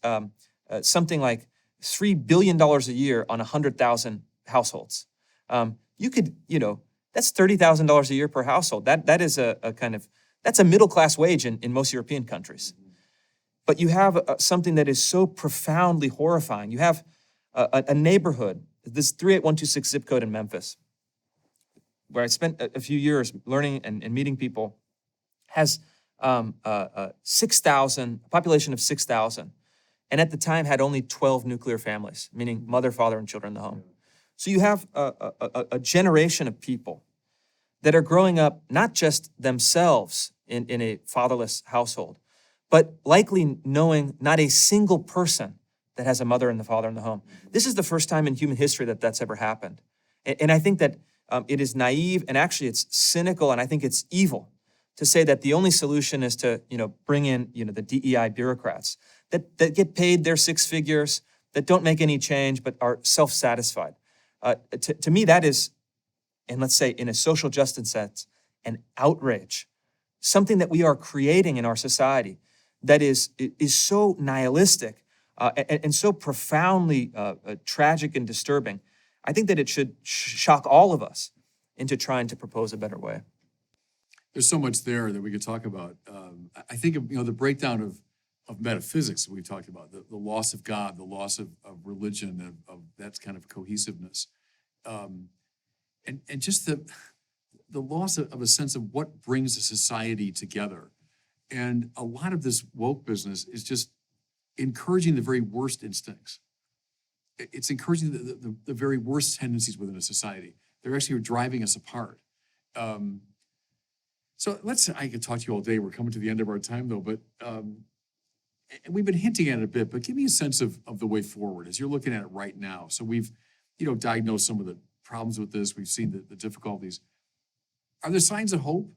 [SPEAKER 2] something like $3 billion a year on 100,000 households. That's $30,000 a year per household. That is that's a middle-class wage in most European countries. But you have something that is so profoundly horrifying. You have a neighborhood, this 38126 zip code in Memphis, where I spent a few years learning and meeting people, has 6,000, a population of 6,000, and at the time had only 12 nuclear families, meaning mother, father, and children in the home. So you have a generation of people that are growing up not just themselves in a fatherless household, but likely knowing not a single person that has a mother and the father in the home. This is the first time in human history that that's ever happened. And I think that it is naive, and actually it's cynical, and I think it's evil to say that the only solution is to bring in the DEI bureaucrats that get paid their six figures, that don't make any change, but are self-satisfied. To me, that is, and let's say in a social justice sense, an outrage, something that we are creating in our society that is so nihilistic and so profoundly tragic and disturbing. I think that it should shock all of us into trying to propose a better way.
[SPEAKER 1] There's so much there that we could talk about. I think of the breakdown of metaphysics that we've talked about, the loss of God, the loss of religion, of that kind of cohesiveness, and just the loss of a sense of what brings a society together. And a lot of this woke business is just encouraging the very worst instincts. It's encouraging the very worst tendencies within a society. They're actually driving us apart. So I could talk to you all day. We're coming to the end of our time though, but and we've been hinting at it a bit, but give me a sense of the way forward as you're looking at it right now. So we've, diagnosed some of the problems with this. We've seen the difficulties. Are there signs of hope?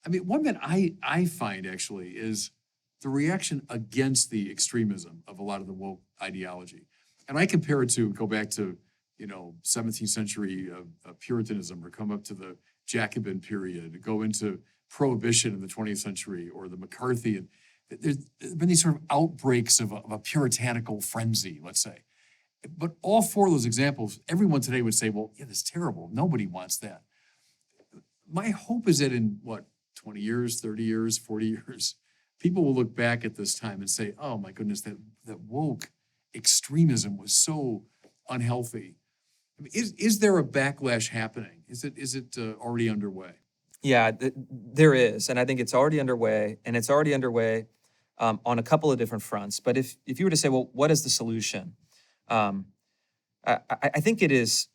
[SPEAKER 1] I mean, one that I find actually is the reaction against the extremism of a lot of the woke ideology. And I compare it to, go back to, 17th century Puritanism, or come up to the Jacobin period, go into Prohibition in the 20th century, or the McCarthy. And there's been these sort of outbreaks of a puritanical frenzy, let's say. But all four of those examples, everyone today would say, well, yeah, that's terrible. Nobody wants that. My hope is that in 20 years, 30 years, 40 years, people will look back at this time and say, oh my goodness, that woke extremism was so unhealthy. I mean, is there a backlash happening? Is it already underway?
[SPEAKER 2] Yeah, there is, and I think it's already underway, and it's already underway on a couple of different fronts. But if you were to say, well, what is the solution? I think it is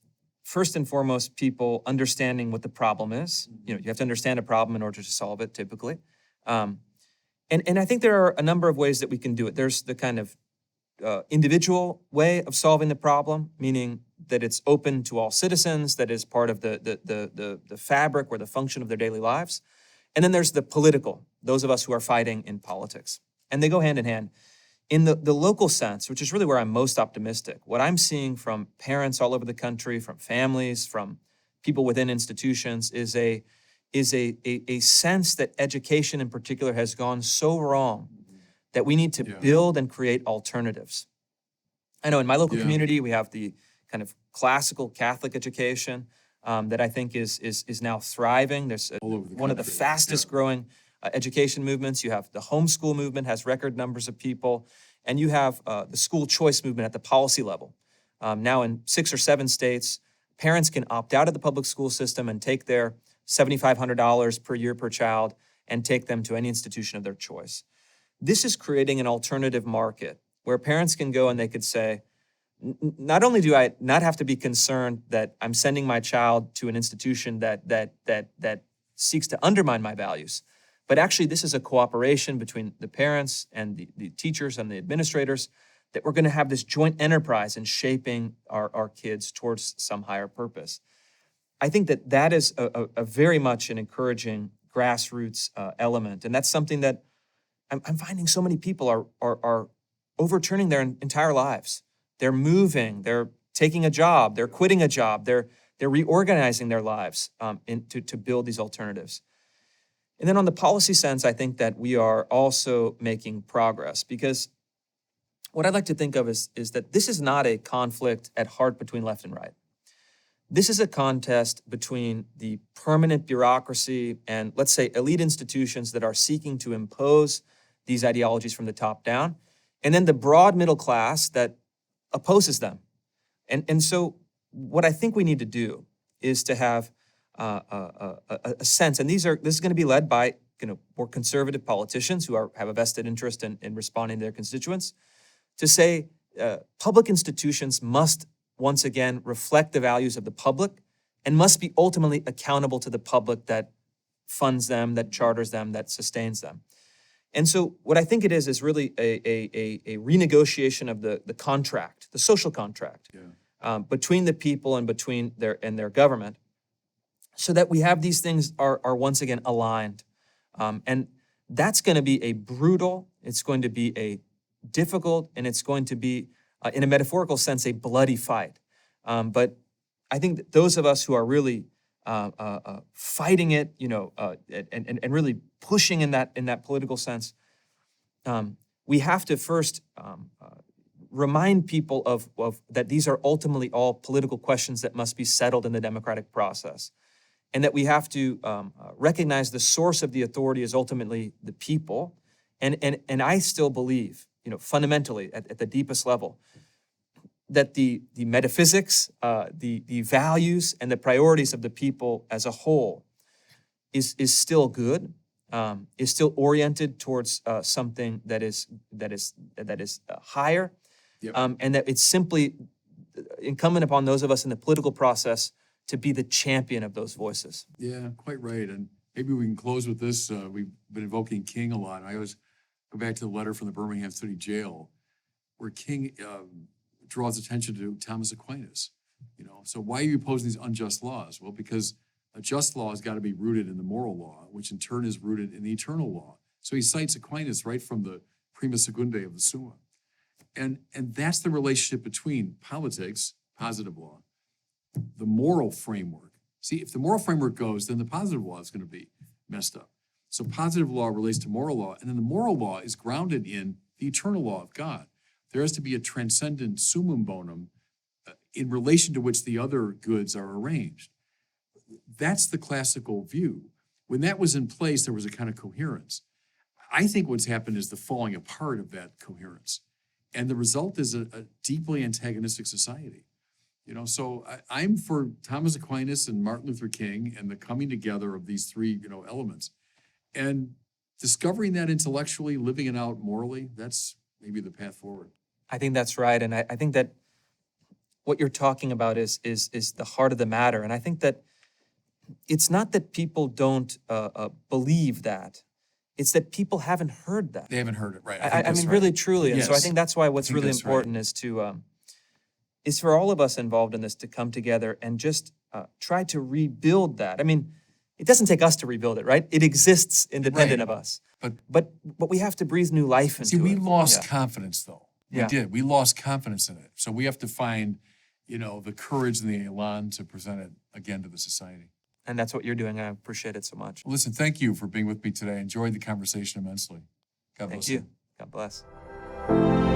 [SPEAKER 2] first and foremost people understanding what the problem is. You have to understand a problem in order to solve it, typically. And I think there are a number of ways that we can do it. There's the kind of individual way of solving the problem, meaning that it's open to all citizens, that is part of the fabric or the function of their daily lives. And then there's the political, those of us who are fighting in politics. And they go hand in hand. In the local sense, which is really where I'm most optimistic, what I'm seeing from parents all over the country, from families, from people within institutions, is a sense that education in particular has gone so wrong that we need to build and create alternatives. I know in my local community, we have the kind of classical Catholic education that I think is now thriving. There's one of the fastest growing education movements. You have the homeschool movement, has record numbers of people, and you have the school choice movement at the policy level. Now in 6 or 7 states, parents can opt out of the public school system and take their $7,500 per year per child and take them to any institution of their choice. This is creating an alternative market where parents can go and they could say, not only do I not have to be concerned that I'm sending my child to an institution that seeks to undermine my values, but actually this is a cooperation between the parents and the teachers and the administrators that we're going to have this joint enterprise in shaping our kids towards some higher purpose. I think that is a very much an encouraging grassroots element, and that's something that I'm finding so many people are overturning their entire lives. They're moving, they're taking a job, they're quitting a job, they're reorganizing their lives to build these alternatives. And then on the policy sense, I think that we are also making progress, because what I'd like to think of is that this is not a conflict at heart between left and right. This is a contest between the permanent bureaucracy and, let's say, elite institutions that are seeking to impose these ideologies from the top down, and then the broad middle class that opposes them. And so what I think we need to do is to have a sense, and this is going to be led by more conservative politicians who have a vested interest in responding to their constituents, to say public institutions must once again reflect the values of the public and must be ultimately accountable to the public that funds them, that charters them, that sustains them. And so what I think it is really a renegotiation of the contract, the social contract, between the people and between their government, so that we have these things are once again aligned. And that's going to be a brutal, it's going to be a difficult, and it's going to be, in a metaphorical sense, a bloody fight. But I think that those of us who are really fighting it, and really pushing in that political sense, we have to first remind people of that these are ultimately all political questions that must be settled in the democratic process, and that we have to recognize the source of the authority is ultimately the people. And I still believe, fundamentally at the deepest level, that the metaphysics, the values, and the priorities of the people as a whole is still good, is still oriented towards something that is higher, and that it's simply incumbent upon those of us in the political process to be the champion of those voices.
[SPEAKER 1] Yeah, quite right. And maybe we can close with this. We've been invoking King a lot. I always go back to the letter from the Birmingham City Jail, where King draws attention to Thomas Aquinas. So why are you opposing these unjust laws? Well, because a just law has got to be rooted in the moral law, which in turn is rooted in the eternal law. So he cites Aquinas right from the Prima Secundae of the Summa. And that's the relationship between politics, positive law, the moral framework. See, if the moral framework goes, then the positive law is going to be messed up. So positive law relates to moral law, and then the moral law is grounded in the eternal law of God. There has to be a transcendent summum bonum in relation to which the other goods are arranged. That's the classical view. When that was in place, there was a kind of coherence. I think what's happened is the falling apart of that coherence. And the result is a deeply antagonistic society. So I'm for Thomas Aquinas and Martin Luther King and the coming together of these three, elements. And discovering that intellectually, living it out morally, that's maybe the path forward.
[SPEAKER 2] I think that's right. And I think that what you're talking about is the heart of the matter. And I think that it's not that people don't believe that. It's that people haven't heard that.
[SPEAKER 1] They haven't heard it, right?
[SPEAKER 2] I mean, really, truly. And so I think that's why what's really important is for all of us involved in this to come together and just try to rebuild that. I mean, it doesn't take us to rebuild it, right? It exists independent of us. But we have to breathe new life into it.
[SPEAKER 1] See, we lost confidence, though. We did. We lost confidence in it. So we have to find, the courage and the elan to present it again to the society.
[SPEAKER 2] And that's what you're doing. I appreciate it so much.
[SPEAKER 1] Well, listen, thank you for being with me today. I enjoyed the conversation immensely. God bless you.
[SPEAKER 2] Thank you. God bless.